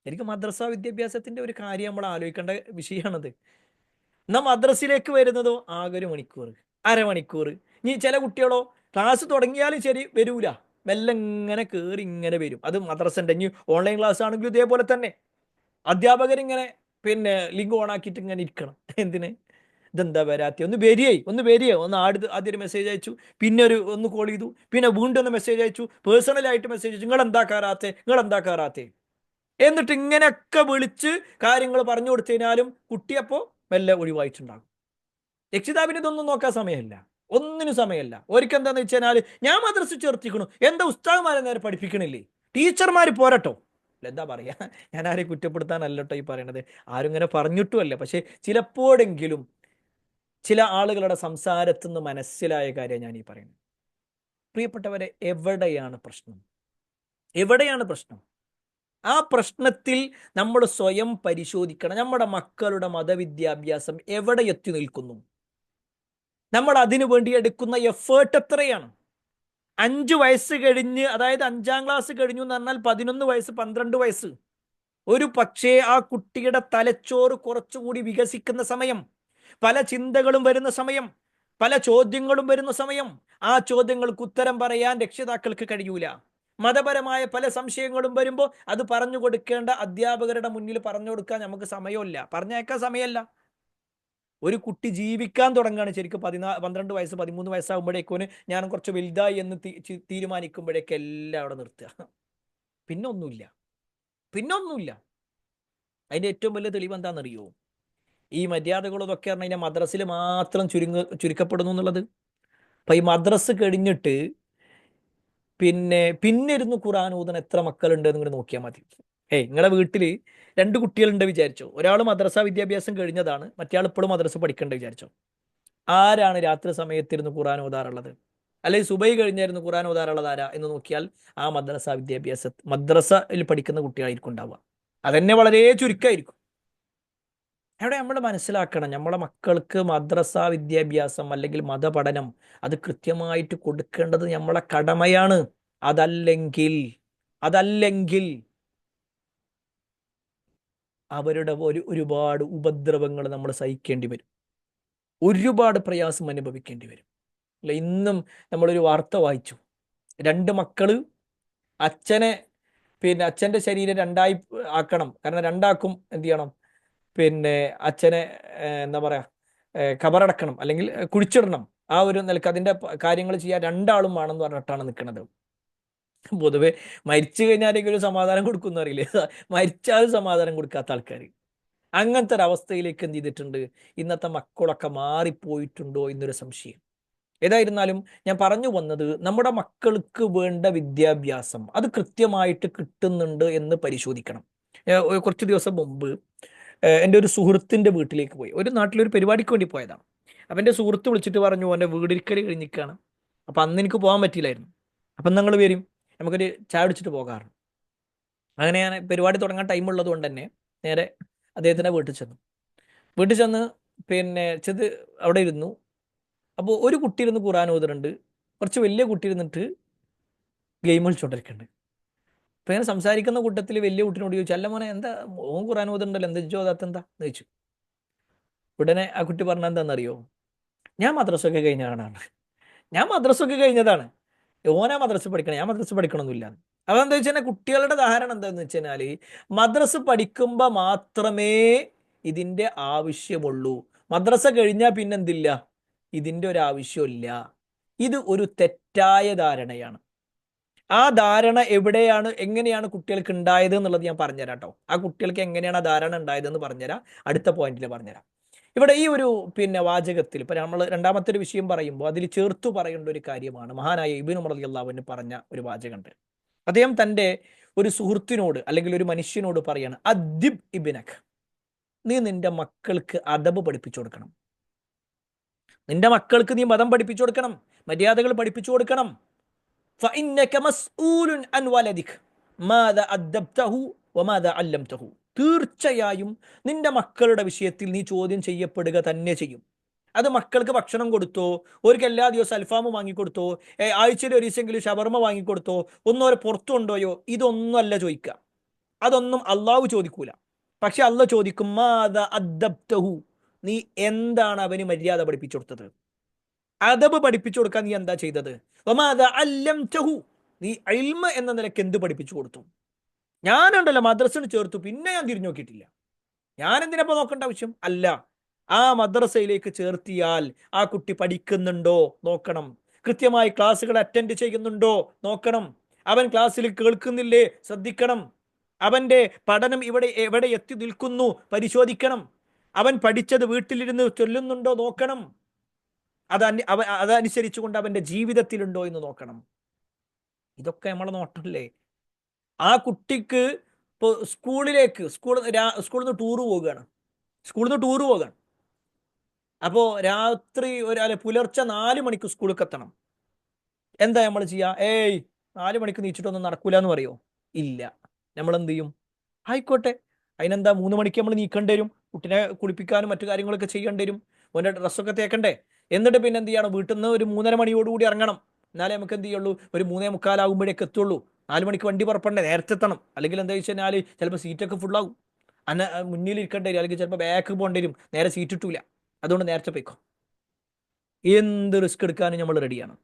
എനിക്ക് മദ്രസ വിദ്യാഭ്യാസത്തിന്റെ ഒരു കാര്യം നമ്മൾ ആലോചിക്കേണ്ട വിഷയമാണത്. എന്നാൽ മദ്രസയിലേക്ക് വരുന്നതോ ആകെ 1 മണിക്കൂർ, അരമണിക്കൂർ. ഇനി ചില കുട്ടികളോ ക്ലാസ് തുടങ്ങിയാലും ശരി വരൂല, മെല്ലെ ഇങ്ങനെ കയറി ഇങ്ങനെ വരും. അത് മദ്രസന്റെ ഇനി ഓൺലൈൻ ക്ലാസ് ആണെങ്കിലും ഇതേപോലെ തന്നെ അധ്യാപകരിങ്ങനെ പിന്നെ ലിങ്ക് ഓൺ ആക്കിയിട്ട് ഇങ്ങനെ ഇരിക്കണം. എന്തിന്? ഇതെന്താ വരാത്തി? ഒന്ന് ആദ്യം ഒരു മെസ്സേജ് അയച്ചു, പിന്നെ ഒന്ന് കോൾ ചെയ്തു, പിന്നെ വീണ്ടും ഒന്ന് മെസ്സേജ് അയച്ചു, പേഴ്സണലായിട്ട് മെസ്സേജ് അയച്ചു, നിങ്ങൾ എന്താ കയറാത്തെ? എന്നിട്ട് ഇങ്ങനെയൊക്കെ വിളിച്ച് കാര്യങ്ങൾ പറഞ്ഞു കൊടുത്തു കഴിഞ്ഞാലും കുട്ടിയപ്പോൾ മെല്ലെ ഒഴിവായിട്ടുണ്ടാകും. രക്ഷിതാവിന് ഇതൊന്നും നോക്കാൻ സമയമില്ല, ഒന്നിനും സമയമില്ല. ഒരിക്കൽ എന്താന്ന് വെച്ച് കഴിഞ്ഞാൽ ഞാൻ മദ്രസ ചേർത്തിക്കണു, എന്താ ഉസ്താദ്മാരെ നേരെ പഠിപ്പിക്കണില്ലേ, ടീച്ചർമാർ പോരട്ടോ? എന്താ പറയാ, ഞാൻ ആരെയും കുറ്റപ്പെടുത്താനല്ലോ ഈ പറയണത്, ആരും ഇങ്ങനെ പറഞ്ഞിട്ടുമല്ല. പക്ഷെ ചിലപ്പോഴെങ്കിലും ചില ആളുകളുടെ സംസാരത്തിൽ നിന്ന് മനസ്സിലായ കാര്യം ഞാൻ ഈ പറയുന്നത്. പ്രിയപ്പെട്ടവരെ, എവിടെയാണ് പ്രശ്നം? എവിടെയാണ് പ്രശ്നം? ആ പ്രശ്നത്തിൽ നമ്മൾ സ്വയം പരിശോധിക്കണം. നമ്മുടെ മക്കളുടെ മതവിദ്യാഭ്യാസം എവിടെ എത്തി നിൽക്കുന്നു? നമ്മൾ അതിനു വേണ്ടി എടുക്കുന്ന എഫേർട്ട് എത്രയാണ്? 5 വയസ്സ് കഴിഞ്ഞ്, അതായത് 5ാം ക്ലാസ് കഴിഞ്ഞു എന്ന് പറഞ്ഞാൽ 11 വയസ്സ് 12 വയസ്സ്, ഒരു പക്ഷേ ആ കുട്ടിയുടെ തലച്ചോറ് കുറച്ചുകൂടി വികസിക്കുന്ന സമയം. പല ചിന്തകളും വരുന്ന സമയം, പല ചോദ്യങ്ങളും വരുന്ന സമയം, ആ ചോദ്യങ്ങൾക്ക് ഉത്തരം പറയാൻ രക്ഷിതാക്കൾക്ക് കഴിയൂല. മതപരമായ പല സംശയങ്ങളും വരുമ്പോൾ അത് പറഞ്ഞു കൊടുക്കേണ്ട അധ്യാപകരുടെ മുന്നിൽ പറഞ്ഞു കൊടുക്കാൻ നമുക്ക് സമയമില്ല, പറഞ്ഞേക്കാൻ സമയമല്ല. ഒരു കുട്ടി ജീവിക്കാൻ തുടങ്ങുകയാണ് ശരിക്കും 12 വയസ്സ് 13 വയസ്സാകുമ്പോഴേക്കും ഞാൻ കുറച്ച് വലുതായി എന്ന് തീരുമാനിക്കുമ്പോഴേക്കും എല്ലാം അവിടെ നിർത്തുക. പിന്നെ ഒന്നുമില്ല, പിന്നെ ഒന്നുമില്ല. അതിന്റെ ഏറ്റവും വലിയ തെളിവ് എന്താണെന്നറിയോ? ഈ മര്യാദകളൊക്കെ പറഞ്ഞു കഴിഞ്ഞാൽ മദ്രസിൽ മാത്രം ചുരുക്കപ്പെടുന്നു എന്നുള്ളത്. അപ്പൊ ഈ മദ്രസ് കഴിഞ്ഞിട്ട് പിന്നെ ഇരുന്ന് ഖുർആൻ ഓതുന്ന എത്ര മക്കളുണ്ട് എന്ന് നോക്കിയാൽ മതി. നിങ്ങളുടെ വീട്ടിൽ 2 കുട്ടികളുണ്ട് വിചാരിച്ചോ. ഒരാൾ മദ്രസ വിദ്യാഭ്യാസം കഴിഞ്ഞതാണ്, മറ്റേ ആൾ ഇപ്പോഴും മദ്രസ പഠിക്കേണ്ട വിചാരിച്ചോ. ആരാണ് രാത്രി സമയത്തിരുന്ന് ഖുർആൻ ഓതാറുള്ളത്? അല്ലെങ്കിൽ സുബൈ കഴിഞ്ഞായിരുന്നു ഖുർആൻ ഓതാറുള്ളത് ആരാ എന്ന് നോക്കിയാൽ ആ മദ്രസയിൽ പഠിക്കുന്ന കുട്ടികളായിരിക്കും ഉണ്ടാവുക. അതന്നെ വളരെ ചുരുക്കമായിരിക്കും. അവിടെ നമ്മൾ മനസ്സിലാക്കണം, നമ്മളെ മക്കൾക്ക് മദ്രസ വിദ്യാഭ്യാസം അല്ലെങ്കിൽ മതപഠനം അത് കൃത്യമായിട്ട് കൊടുക്കേണ്ടത് നമ്മളെ കടമയാണ്. അതല്ലെങ്കിൽ അവരുടെ ഒരുപാട് ഉപദ്രവങ്ങൾ നമ്മൾ സഹിക്കേണ്ടി വരും, ഒരുപാട് പ്രയാസം അനുഭവിക്കേണ്ടി വരും. അല്ല, ഇന്നും നമ്മളൊരു വാർത്ത വായിച്ചു. 2 മക്കള് അച്ഛന്റെ ശരീരം 2ആയി ആക്കണം. കാരണം 2ആക്കും എന്ത് ചെയ്യണം, അച്ഛനെ എന്താ പറയാ, ഖബറടക്കണം അല്ലെങ്കിൽ കുഴിച്ചിടണം. ആ ഒരു നിലക്ക് അതിന്റെ കാര്യങ്ങൾ ചെയ്യാൻ 2 ആളും വേണമെന്ന് പറഞ്ഞിട്ടാണ് നിൽക്കുന്നത്. പൊതുവെ മരിച്ചു കഴിഞ്ഞാൽ ഒരു സമാധാനം കൊടുക്കുന്ന അറിയില്ലേ, മരിച്ചാലും സമാധാനം കൊടുക്കാത്ത ആൾക്കാർ. അങ്ങനത്തെ ഒരു അവസ്ഥയിലേക്ക് എന്ത് ചെയ്തിട്ടുണ്ട്, ഇന്നത്തെ മക്കളൊക്കെ മാറിപ്പോയിട്ടുണ്ടോ എന്നൊരു സംശയം. ഏതായിരുന്നാലും ഞാൻ പറഞ്ഞു വന്നത്, നമ്മുടെ മക്കൾക്ക് വേണ്ട വിദ്യാഭ്യാസം അത് കൃത്യമായിട്ട് കിട്ടുന്നുണ്ട് എന്ന് പരിശോധിക്കണം. കുറച്ച് ദിവസം മുമ്പ് എൻ്റെ ഒരു സുഹൃത്തിൻ്റെ വീട്ടിലേക്ക് പോയി. ഒരു നാട്ടിലൊരു പരിപാടിക്ക് വേണ്ടി പോയതാണ്. അപ്പം എൻ്റെ സുഹൃത്ത് വിളിച്ചിട്ട് പറഞ്ഞു, എൻ്റെ വീടിരിക്കൽ കഴിഞ്ഞിരിക്കുകയാണ്, അപ്പം അന്ന് എനിക്ക് പോകാൻ പറ്റിയില്ലായിരുന്നു, അപ്പം നിങ്ങൾ വരും, നമുക്കൊരു ചായ കുടിച്ചിട്ട് പോകാറുണ്ട്. അങ്ങനെ ഞാൻ പരിപാടി തുടങ്ങാൻ ടൈം ഉള്ളത് കൊണ്ട് തന്നെ നേരെ അദ്ദേഹത്തിൻ്റെ വീട്ടിൽ ചെന്ന് ചെന്ന് അവിടെ ഇരുന്നു. അപ്പോൾ ഒരു കുട്ടി ഇരുന്ന് ഖുർആൻ ഓതുന്നുണ്ട്, കുറച്ച് വലിയ കുട്ടി ഇരുന്നിട്ട് ഗെയിം കളിച്ചോണ്ടിരിക്കുന്നുണ്ട്. അപ്പം ഇങ്ങനെ സംസാരിക്കുന്ന കൂട്ടത്തിൽ വലിയ കുട്ടിനോട് ചോദിച്ചു, അല്ല മോനെ എന്താ ഓൻ ഖുർആൻ ഓതുന്നുണ്ടല്ലോ, എന്താ ചോദാത്ത എന്താ എന്ന് ചോദിച്ചു. ഉടനെ ആ കുട്ടി പറഞ്ഞ എന്താണെന്നറിയോ, ഞാൻ മദ്രസൊക്കെ കഴിഞ്ഞതാണ്, ഓനാ മദ്രസ പഠിക്കണം, ഞാൻ മദ്രസ പഠിക്കണമെന്നില്ല. അതെന്താ വെച്ചാൽ കുട്ടികളുടെ ധാരണ എന്താന്ന് വെച്ച് കഴിഞ്ഞാല് മദ്രസ പഠിക്കുമ്പോൾ മാത്രമേ ഇതിന്റെ ആവശ്യമുള്ളൂ, മദ്രസ കഴിഞ്ഞാൽ പിന്നെന്തില്ല, ഇതിന്റെ ഒരു ആവശ്യമില്ല. ഇത് ഒരു തെറ്റായ ധാരണയാണ്. ആ ധാരണ എങ്ങനെയാണ് കുട്ടികൾക്ക് ഉണ്ടായത് എന്നുള്ളത് ഞാൻ പറഞ്ഞുതരാം കേട്ടോ. ആ കുട്ടികൾക്ക് എങ്ങനെയാണ് ആ ധാരണ ഉണ്ടായതെന്ന് പറഞ്ഞുതരാം, അടുത്ത പോയിന്റിൽ പറഞ്ഞുതരാം. ഇവിടെ ഈ ഒരു വാചകത്തിൽ ഇപ്പൊ നമ്മൾ രണ്ടാമത്തെ ഒരു വിഷയം പറയുമ്പോൾ അതിൽ ചേർത്തു പറയേണ്ട ഒരു കാര്യമാണ് മഹാനായ ഇബ്നു ഉമർ റളിയല്ലാഹു അൻഹു പറഞ്ഞ ഒരു വാചകമുണ്ട്. അദ്ദേഹം തൻ്റെ ഒരു സുഹൃത്തിനോട് അല്ലെങ്കിൽ ഒരു മനുഷ്യനോട് പറയാണ്, അദ്ദിബ് ഇബ്നക്, നീ നിന്റെ മക്കൾക്ക് അദബ് പഠിപ്പിച്ചു കൊടുക്കണം. നിന്റെ മക്കൾക്ക് നീ മതം പഠിപ്പിച്ചു കൊടുക്കണം, മര്യാദകൾ പഠിപ്പിച്ചു കൊടുക്കണം. ഫഇന്നക മസ്ഊലുൻ അൻ വലദിക് മാദാ അദ്ദബ്തഹു വമാദാ അല്ലംതഹു. തീർച്ചയായും നിന്റെ മക്കളുടെ വിഷയത്തിൽ നീ ചോദ്യം ചെയ്യപ്പെടുക തന്നെ ചെയ്യും. അത് മക്കൾക്ക് ഭക്ഷണം കൊടുത്തോ, അവർക്ക് എല്ലാ ദിവസവും അൽഫാമ് വാങ്ങിക്കൊടുത്തോ, ആഴ്ചയിൽ ഒരു ദിവസമെങ്കിലും ഷവർമ വാങ്ങിക്കൊടുത്തോ, ഒന്നോരെ പുറത്തു കൊണ്ടുപോയോ, ഇതൊന്നും അല്ല ചോദിക്കുക. അതൊന്നും അള്ളാഹു ചോദിക്കൂല. പക്ഷെ അള്ളാഹ് ചോദിക്കും, മാദാ അദ്ദബ്തഹു, നീ എന്താണ് അവന് മര്യാദ പഠിപ്പിച്ചു കൊടുത്തത്, അദബ് പഠിപ്പിച്ചു കൊടുക്കാൻ നീ എന്താ ചെയ്തത്, വമാദാ അല്ലംതഹു, നീ ഇൽമ എന്ന നിലയ്ക്ക് എന്ത് പഠിപ്പിച്ചു കൊടുത്തു. ഞാനുണ്ടല്ലോ മദ്രസയിൽ ചേർത്തു, പിന്നെ ഞാൻ തിരിഞ്ഞു നോക്കിയിട്ടില്ല. ഞാൻ എന്തിനപ്പോ നോക്കേണ്ട ആവശ്യം അല്ല. ആ മദ്രസയിലേക്ക് ചേർത്തിയാൽ ആ കുട്ടി പഠിക്കുന്നുണ്ടോ നോക്കണം, കൃത്യമായി ക്ലാസ്സുകൾ അറ്റൻഡ് ചെയ്യുന്നുണ്ടോ നോക്കണം, അവൻ ക്ലാസ്സിൽ കേൾക്കുന്നില്ലേ ശ്രദ്ധിക്കണം, അവന്റെ പഠനം എവിടെ എത്തി നിൽക്കുന്നു പരിശോധിക്കണം, അവൻ പഠിച്ചത് വീട്ടിലിരുന്ന് ചൊല്ലുന്നുണ്ടോ നോക്കണം, അതനുസരിച്ചുകൊണ്ട് അവന്റെ ജീവിതത്തിലുണ്ടോ എന്ന് നോക്കണം. ഇതൊക്കെ നമ്മളെ നോട്ടല്ലേ. ആ കുട്ടിക്ക് ഇപ്പോൾ സ്കൂളിൽ നിന്ന് ടൂറ് പോവുകയാണ്, അപ്പോൾ രാത്രി പുലർച്ചെ 4 മണിക്ക് സ്കൂളിൽ എത്തണം. എന്താ നമ്മൾ ചെയ്യുക? 4 മണിക്ക് നീച്ചിട്ടൊന്നും നടക്കൂല എന്ന് പറയോ? ഇല്ല. നമ്മൾ എന്ത് ചെയ്യും? ആയിക്കോട്ടെ, അതിനെന്താ, 3 മണിക്ക് നമ്മൾ നീക്കേണ്ടി വരും, കുട്ടിനെ കുളിപ്പിക്കാനും മറ്റു കാര്യങ്ങളൊക്കെ ചെയ്യേണ്ടി വരും, ഓൻ്റെ ഡ്രസ്സൊക്കെ തേക്കണ്ടേ. എന്നിട്ട് പിന്നെ എന്ത് ചെയ്യണം, വീട്ടിൽ നിന്ന് ഒരു 3:30 മണിയോടുകൂടി ഇറങ്ങണം. എന്നാലേ നമുക്ക് എന്ത് ചെയ്യുള്ളൂ, ഒരു 3:45 ആകുമ്പോഴേക്ക് എത്തുള്ളൂ. 4 മണിക്ക് വണ്ടി പുറപ്പെടണ്ടേ, നേരത്തെ എത്തണം. അല്ലെങ്കിൽ എന്താ വെച്ച് കഴിഞ്ഞാൽ ചിലപ്പോൾ സീറ്റൊക്കെ ഫുള്ളാകും, മുന്നിൽ ഇരിക്കേണ്ടി വരും, അല്ലെങ്കിൽ ചിലപ്പോൾ ബാക്ക് പോകേണ്ടി വരും, നേരെ സീറ്റ് കിട്ടൂല. അതുകൊണ്ട് നേരത്തെ പോയിക്കോ. എന്ത് റിസ്ക് എടുക്കാനും നമ്മൾ റെഡിയാണ്,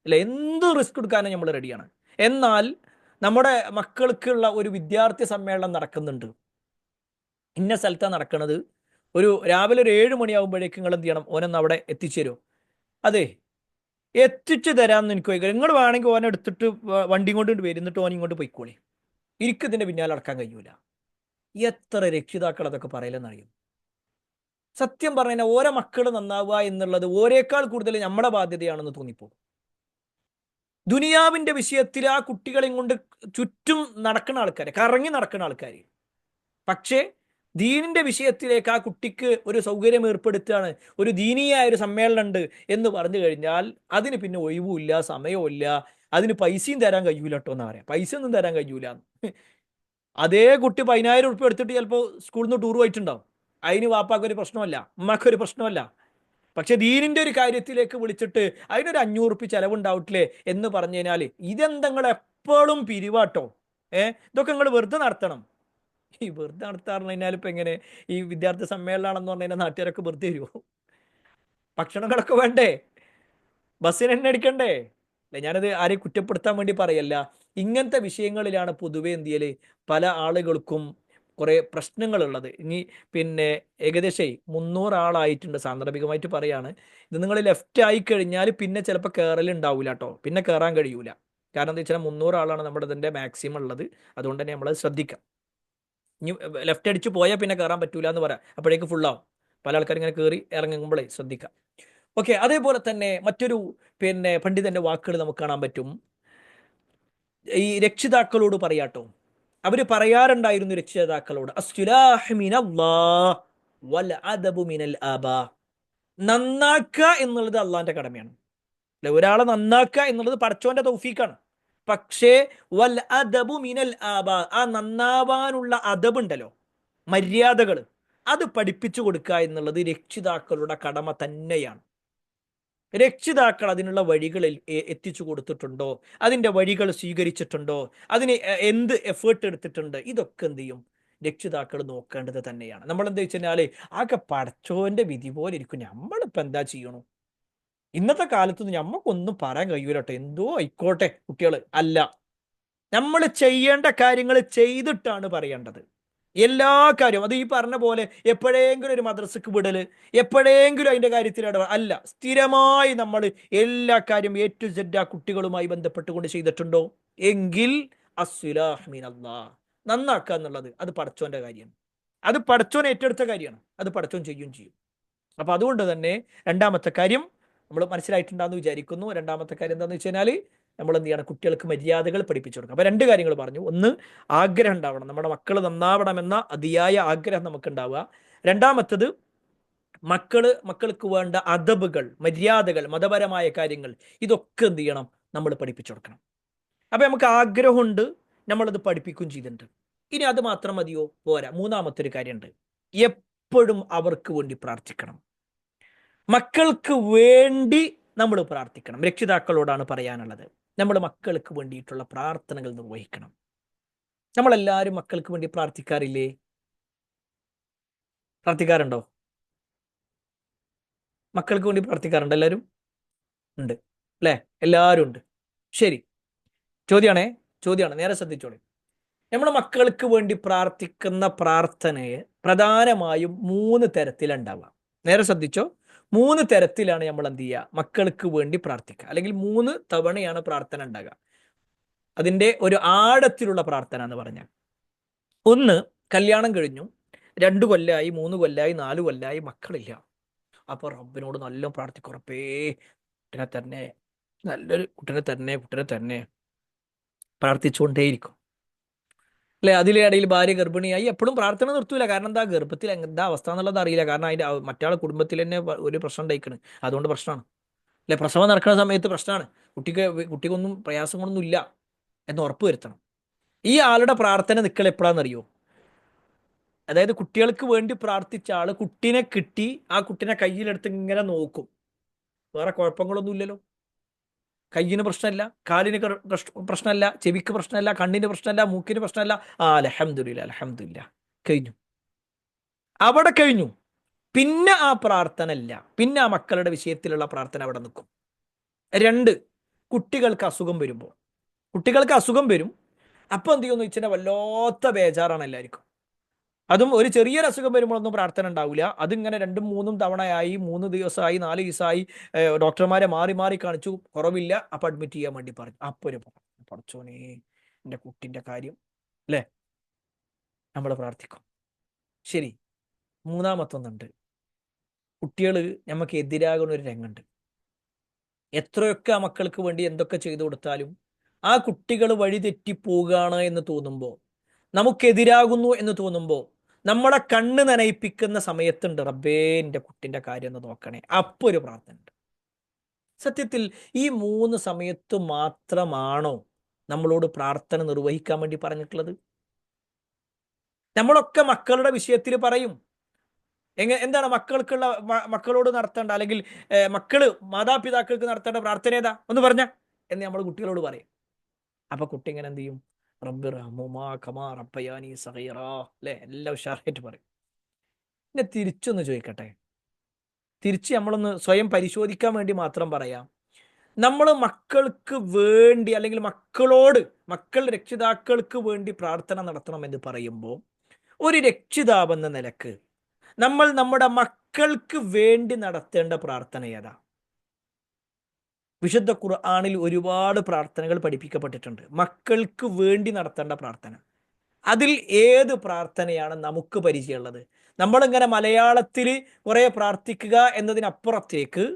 അല്ലെ? എന്ത് റിസ്ക് എടുക്കാനും നമ്മൾ റെഡിയാണ്. എന്നാൽ നമ്മുടെ മക്കൾക്കുള്ള ഒരു വിദ്യാർത്ഥി സമ്മേളനം നടക്കുന്നുണ്ട്, ഇന്ന സ്ഥലത്താണ് നടക്കുന്നത്, രാവിലെ ഒരു 7 മണിയാകുമ്പോഴേക്ക് നിങ്ങൾ എന്ത് ചെയ്യണം, ഓനൊന്ന് അവിടെ എത്തിച്ചേരുമോ? അതെ, എത്തിച്ചു തരാമെന്ന് എനിക്ക് ചോദിക്കാം. നിങ്ങൾ വേണമെങ്കിൽ ഓനെ എടുത്തിട്ട് വണ്ടി കൊണ്ട് വരുന്നിട്ട് ഓൻ ഇങ്ങോട്ട് പോയിക്കോളി, എനിക്കിതിൻ്റെ പിന്നാലെ അടക്കാൻ കഴിയൂല. എത്ര രക്ഷിതാക്കൾ അതൊക്കെ പറയലെന്നറിയും. സത്യം പറഞ്ഞാൽ ഓരോ മക്കൾ നന്നാവുക എന്നുള്ളത് ഓരേക്കാൾ കൂടുതൽ നമ്മുടെ ബാധ്യതയാണെന്ന് തോന്നിപ്പോകും. ദുനിയാവിന്റെ വിഷയത്തിൽ ആ കുട്ടികളെയും കൊണ്ട് ചുറ്റും നടക്കുന്ന ആൾക്കാർ, കറങ്ങി നടക്കുന്ന ആൾക്കാർ. പക്ഷേ ദീനിന്റെ വിഷയത്തിലേക്ക് ആ കുട്ടിക്ക് ഒരു സൗകര്യം ഏർപ്പെടുത്തുകയാണ്, ഒരു ദീനീയായ ഒരു സമ്മേളനം ഉണ്ട് എന്ന് പറഞ്ഞു കഴിഞ്ഞാൽ അതിന് പിന്നെ ഒഴിവുമില്ല, സമയമില്ല, അതിന് പൈസയും തരാൻ കഴിയൂല കേട്ടോ എന്നാ പറയാം. പൈസ ഒന്നും തരാൻ കഴിയൂല. അതേ കുട്ടി 10,000 ഉറുപ്പ്യ എടുത്തിട്ട് ചിലപ്പോൾ സ്കൂളിൽ നിന്ന് ടൂർ പോയിട്ടുണ്ടാവും. അതിന് വാപ്പാക്കൊരു പ്രശ്നമല്ല, ഉമ്മാക്കൊരു പ്രശ്നമല്ല. പക്ഷെ ദീനിന്റെ ഒരു കാര്യത്തിലേക്ക് വിളിച്ചിട്ട് അതിനൊരു 500 ഉറുപ്പ്യ ചെലവുണ്ടാവട്ടില്ലേ എന്ന് പറഞ്ഞു കഴിഞ്ഞാൽ ഇതെന്താ നിങ്ങൾ എപ്പോഴും പിരിവാട്ടോ? ഇതൊക്കെ നിങ്ങൾ വെറുതെ നടത്തണം. ഈ വെറുതെ നടത്താറുണ്ട് കഴിഞ്ഞാൽ ഇപ്പൊ എങ്ങനെ? ഈ വിദ്യാർത്ഥി സമ്മേളനമാണെന്ന് പറഞ്ഞു കഴിഞ്ഞാൽ നാട്ടുകാരൊക്കെ വെറുതെ വരുമോ? ഭക്ഷണങ്ങളൊക്കെ വേണ്ടേ? ബസ്സിന് തന്നെ അടിക്കണ്ടേ? അല്ലെ, ഞാനത് ആരെയും കുറ്റപ്പെടുത്താൻ വേണ്ടി പറയല്ല. ഇങ്ങനത്തെ വിഷയങ്ങളിലാണ് പൊതുവെ എന്ത് ചെയ്യല് പല ആളുകൾക്കും കുറെ പ്രശ്നങ്ങളുള്ളത്. ഇനി പിന്നെ ഏകദേശം 300 ആളായിട്ടുണ്ട്, സാന്ദർഭികമായിട്ട് പറയാണ്. ഇത് നിങ്ങൾ ലെഫ്റ്റ് ആയി കഴിഞ്ഞാൽ പിന്നെ ചിലപ്പോൾ കയറലുണ്ടാവില്ല കേട്ടോ, പിന്നെ കയറാൻ കഴിയൂല. കാരണം എന്താ വെച്ചാൽ 300 ആളാണ് നമ്മുടെ ഇതിന്റെ മാക്സിമം ഉള്ളത്. അതുകൊണ്ട് തന്നെ നമ്മൾ ശ്രദ്ധിക്കാം. ഇനി ലെഫ്റ്റ് അടിച്ച് പോയാൽ പിന്നെ കയറാൻ പറ്റൂല എന്ന് പറയാം, അപ്പോഴേക്ക് ഫുള്ളാവും. പല ആൾക്കാർ ഇങ്ങനെ കയറി ഇറങ്ങുമ്പോഴേ ശ്രദ്ധിക്കാം. ഓക്കെ, അതേപോലെ തന്നെ മറ്റൊരു പണ്ഡിതന്റെ വാക്കുകൾ നമുക്ക് കാണാൻ പറ്റും. ഈ രക്ഷിതാക്കളോട് പറയാട്ടോ, അവര് പറയാറുണ്ടായിരുന്നു രക്ഷിതാക്കളോട്, നന്നാക്കുക എന്നുള്ളത് അള്ളാന്റെ കടമയാണ്. അല്ലെ, ഒരാളെ നന്നാക്കുക എന്നുള്ളത് പടച്ചോന്റെ തൗഫീഖാണ്. പക്ഷേ വൽ അദബു മിനൽ ആബാ, ആ നന്നാവാനുള്ള അദബ് ഉണ്ടല്ലോ, മര്യാദകൾ, അത് പഠിപ്പിച്ചു കൊടുക്കുക എന്നുള്ളത് രക്ഷിതാക്കളുടെ കടമ തന്നെയാണ്. രക്ഷിതാക്കൾ അതിനുള്ള വഴികൾ എത്തിച്ചു കൊടുത്തിട്ടുണ്ടോ? അതിൻ്റെ വഴികൾ സ്വീകരിച്ചിട്ടുണ്ടോ? അതിന് എന്ത് എഫേർട്ട് എടുത്തിട്ടുണ്ട്? ഇതൊക്കെ എന്ത് ചെയ്യും രക്ഷിതാക്കൾ നോക്കേണ്ടത് തന്നെയാണ്. നമ്മൾ എന്താ വെച്ച് കഴിഞ്ഞാൽ ആകെ പടച്ചോന്റെ വിധി പോലെ ഇരിക്കും, നമ്മളിപ്പോൾ എന്താ ചെയ്യണു? ഇന്നത്തെ കാലത്തൊന്നും നമ്മക്കൊന്നും പറയാൻ കഴിയൂലട്ടോ, എന്തോ ആയിക്കോട്ടെ കുട്ടികൾ. അല്ല, നമ്മൾ ചെയ്യേണ്ട കാര്യങ്ങൾ ചെയ്തിട്ടാണ് പറയേണ്ടത്. എല്ലാ കാര്യവും അത് ഈ പറഞ്ഞ പോലെ എപ്പോഴെങ്കിലും ഒരു മദ്രസക്ക് വിടല്, എപ്പോഴെങ്കിലും അതിന്റെ കാര്യത്തിൽ അല്ല, സ്ഥിരമായി നമ്മൾ എല്ലാ കാര്യം A to Z ആ കുട്ടികളുമായി ബന്ധപ്പെട്ടുകൊണ്ട് ചെയ്തിട്ടുണ്ടോ എങ്കിൽ നന്നാക്കുക എന്നുള്ളത് അത് പടച്ചോന്റെ കാര്യമാണ്. അത് പടച്ചോൻ ഏറ്റെടുത്ത കാര്യമാണ്, അത് പടച്ചോൻ ചെയ്യുകയും ചെയ്യും. അപ്പൊ അതുകൊണ്ട് തന്നെ രണ്ടാമത്തെ കാര്യം നമ്മൾ മനസ്സിലായിട്ടുണ്ടാന്ന് വിചാരിക്കുന്നു. രണ്ടാമത്തെ കാര്യം എന്താണെന്ന് വെച്ച് കഴിഞ്ഞാൽ നമ്മൾ എന്ത് ചെയ്യണം, കുട്ടികൾക്ക് മര്യാദകൾ പഠിപ്പിച്ചു കൊടുക്കണം. അപ്പൊ 2 കാര്യങ്ങൾ പറഞ്ഞു. ഒന്ന്, ആഗ്രഹം ഉണ്ടാവണം, നമ്മുടെ മക്കൾ നന്നാവണമെന്ന അതിയായ ആഗ്രഹം നമുക്ക് ഉണ്ടാവുക. രണ്ടാമത്തത്, മക്കൾക്ക് വേണ്ട അദബുകൾ, മര്യാദകൾ, മതപരമായ കാര്യങ്ങൾ, ഇതൊക്കെ എന്ത് ചെയ്യണം, നമ്മൾ പഠിപ്പിച്ചു കൊടുക്കണം. അപ്പൊ നമുക്ക് ആഗ്രഹമുണ്ട്, നമ്മളത് പഠിപ്പിക്കുകയും ചെയ്തിട്ടുണ്ട്. ഇനി അത് മാത്രം മതിയോ? പോരാ. മൂന്നാമത്തെ ഒരു കാര്യമുണ്ട്, എപ്പോഴും അവർക്ക് വേണ്ടി പ്രാർത്ഥിക്കണം. മക്കൾക്ക് വേണ്ടി നമ്മൾ പ്രാർത്ഥിക്കണം. രക്ഷിതാക്കളോടാണ് പറയാനുള്ളത്, നമ്മൾ മക്കൾക്ക് വേണ്ടിയിട്ടുള്ള പ്രാർത്ഥനകൾ നിർവഹിക്കണം. നമ്മളെല്ലാവരും മക്കൾക്ക് വേണ്ടി പ്രാർത്ഥിക്കാറില്ലേ? പ്രാർത്ഥിക്കാറുണ്ടോ? മക്കൾക്ക് വേണ്ടി പ്രാർത്ഥിക്കാറുണ്ട് എല്ലാവരും? ഉണ്ട് അല്ലേ? എല്ലാവരും ഉണ്ട്. ശരി, ചോദ്യമാണ്, നേരെ ശ്രദ്ധിച്ചോളൂ. നമ്മുടെ മക്കൾക്ക് വേണ്ടി പ്രാർത്ഥിക്കുന്ന പ്രാർത്ഥനയെ പ്രധാനമായും 3 തരത്തിലുണ്ടാവുക. നേരെ ശ്രദ്ധിച്ചോ, 3 തരത്തിലാണ് നമ്മൾ എന്ത് ചെയ്യുക, മക്കൾക്ക് വേണ്ടി പ്രാർത്ഥിക്കുക. അല്ലെങ്കിൽ 3 തവണയാണ് പ്രാർത്ഥന ഉണ്ടാകുക. അതിൻ്റെ ഒരു ആഴത്തിലുള്ള പ്രാർത്ഥന എന്ന് പറഞ്ഞാൽ, ഒന്ന്, കല്യാണം കഴിഞ്ഞു, 2 കൊല്ലമായി, 3 കൊല്ലമായി, 4 കൊല്ലമായി, മക്കളില്ല. അപ്പൊ റബ്ബിനോട് നല്ല പ്രാർത്ഥിക്കും, റബ്ബേ കുട്ടിനെ തന്നെ, നല്ലൊരു കുട്ടിനെ തന്നെ പ്രാർത്ഥിച്ചുകൊണ്ടേയിരിക്കും. അല്ലെ, അതിലെ ഇടയിൽ ഭാര്യ ഗർഭിണിയായി, എപ്പോഴും പ്രാർത്ഥന നിർത്തൂല. കാരണം എന്താ, ഗർഭത്തിൽ എന്താ അവസ്ഥ എന്നുള്ളത് അറിയില്ല. കാരണം അതിന്റെ മറ്റാളെ കുടുംബത്തിൽ തന്നെ ഒരു പ്രശ്നം ഉണ്ടായിക്കണ്, അതുകൊണ്ട് പ്രശ്നമാണ്. അല്ലെ, പ്രസവം നടക്കുന്ന സമയത്ത് പ്രശ്നമാണ്, കുട്ടിക്കൊന്നും പ്രയാസങ്ങളൊന്നും ഇല്ല എന്ന് ഉറപ്പ് വരുത്തണം. ഈ ആളുടെ പ്രാർത്ഥന നിൽക്കൽ എപ്പോഴാണെന്നറിയോ? അതായത് കുട്ടികൾക്ക് വേണ്ടി പ്രാർത്ഥിച്ച ആള് കുട്ടിനെ കിട്ടി, ആ കുട്ടിനെ കയ്യിലെടുത്ത് ഇങ്ങനെ നോക്കും, വേറെ കുഴപ്പങ്ങളൊന്നും ഇല്ലല്ലോ, കയ്യിന് പ്രശ്നമല്ല, കാലിന് പ്രശ്നമല്ല, ചെവിക്ക് പ്രശ്നമല്ല, കണ്ണിന് പ്രശ്നമല്ല, മൂക്കിന് പ്രശ്നമല്ല, അൽഹംദുലില്ലാ കഴിഞ്ഞു, അവിടെ കഴിഞ്ഞു. പിന്നെ ആ പ്രാർത്ഥന ഇല്ല, പിന്നെ ആ മക്കളുടെ വിഷയത്തിലുള്ള പ്രാർത്ഥന അവിടെ നിൽക്കും. 2, കുട്ടികൾക്ക് അസുഖം വരുമ്പോൾ, കുട്ടികൾക്ക് അസുഖം വരും. അപ്പോൾ എന്ത് ചെയ്യുമെന്ന് വെച്ചാൽ വല്ലാത്ത ബേജാറാണ് എല്ലാവർക്കും. അതും ഒരു ചെറിയൊരു അസുഖം വരുമ്പോഴൊന്നും പ്രാർത്ഥന ഉണ്ടാവില്ല. അതിങ്ങനെ 2ഉം 3ഉം തവണയായി, 3 ദിവസമായി, 4 ദിവസമായി ഡോക്ടർമാരെ മാറി മാറി കാണിച്ചു, കുറവില്ല. അപ്പം അഡ്മിറ്റ് ചെയ്യാൻ വേണ്ടി പറഞ്ഞു. അപ്പോൾ ഒരു പടച്ചോനെ, എൻ്റെ കുട്ടിൻ്റെ കാര്യം അല്ലേ, നമ്മൾ പ്രാർത്ഥിക്കും. ശരി, മൂന്നാമത്തൊന്നുണ്ട്. കുട്ടികൾ നമുക്ക് എതിരാകുന്ന ഒരു രംഗമുണ്ട്. എത്രയൊക്കെ ആ മക്കൾക്ക് വേണ്ടി എന്തൊക്കെ ചെയ്തു കൊടുത്താലും ആ കുട്ടികൾ വഴിതെറ്റി പോവുകയാണ് എന്ന് തോന്നുമ്പോൾ, നമുക്കെതിരാകുന്നു എന്ന് തോന്നുമ്പോൾ, നമ്മളെ കണ്ണ് നനയിപ്പിക്കുന്ന സമയത്തുണ്ട്, റബ്ബേ എൻ്റെ കുട്ടിൻ്റെ കാര്യം ഒന്ന് നോക്കണേ, അപ്പോൾ ഒരു പ്രാർത്ഥന ഉണ്ട്. സത്യത്തിൽ ഈ 3 സമയത്ത് മാത്രമാണോ നമ്മളോട് പ്രാർത്ഥന നിർവഹിക്കാൻ വേണ്ടി പറഞ്ഞിട്ടുള്ളത്? നമ്മളൊക്കെ മക്കളുടെ വിഷയത്തിൽ പറയും. എന്താണ് മക്കൾക്കുള്ള മക്കളോട് നടത്തേണ്ട, അല്ലെങ്കിൽ മക്കള് മാതാപിതാക്കൾക്ക് നടത്തേണ്ട പ്രാർത്ഥന ഏതാ ഒന്ന് പറഞ്ഞ എന്ന് നമ്മൾ കുട്ടികളോട് പറയും. അപ്പൊ കുട്ടി ഇങ്ങനെ എന്ത് ചെയ്യും? റബ്ബി റഹ്മുമാ കമാ റബ്ബയാനി സഗീറാ, അല്ലെ, എല്ലാം ഉഷാറായിട്ട് പറയും. പിന്നെ തിരിച്ചൊന്ന് ചോദിക്കട്ടെ, തിരിച്ച് നമ്മളൊന്ന് സ്വയം പരിശോധിക്കാൻ വേണ്ടി മാത്രം പറയാം. നമ്മൾ മക്കൾക്ക് വേണ്ടി, അല്ലെങ്കിൽ മക്കൾ രക്ഷിതാക്കൾക്ക് വേണ്ടി പ്രാർത്ഥന നടത്തണം എന്ന് പറയുമ്പോൾ, ഒരു രക്ഷിതാവെന്ന നിലക്ക് നമ്മൾ നമ്മുടെ മക്കൾക്ക് വേണ്ടി നടത്തേണ്ട പ്രാർത്ഥന ഏതാ? വിശുദ്ധ ഖുർആനിൽ ഒരുപാട് പ്രാർത്ഥനകൾ പഠിപ്പിക്കപ്പെട്ടിട്ടുണ്ട്, മക്കൾക്ക് വേണ്ടി നടത്തേണ്ട പ്രാർത്ഥന. അതിൽ ഏത് പ്രാർത്ഥനയാണ് നമുക്ക് പരിചയമുള്ളത്? നമ്മളിങ്ങനെ മലയാളത്തിൽ കുറെ പ്രാർത്ഥിക്കുക എന്നതിനപ്പുറത്തേക്ക്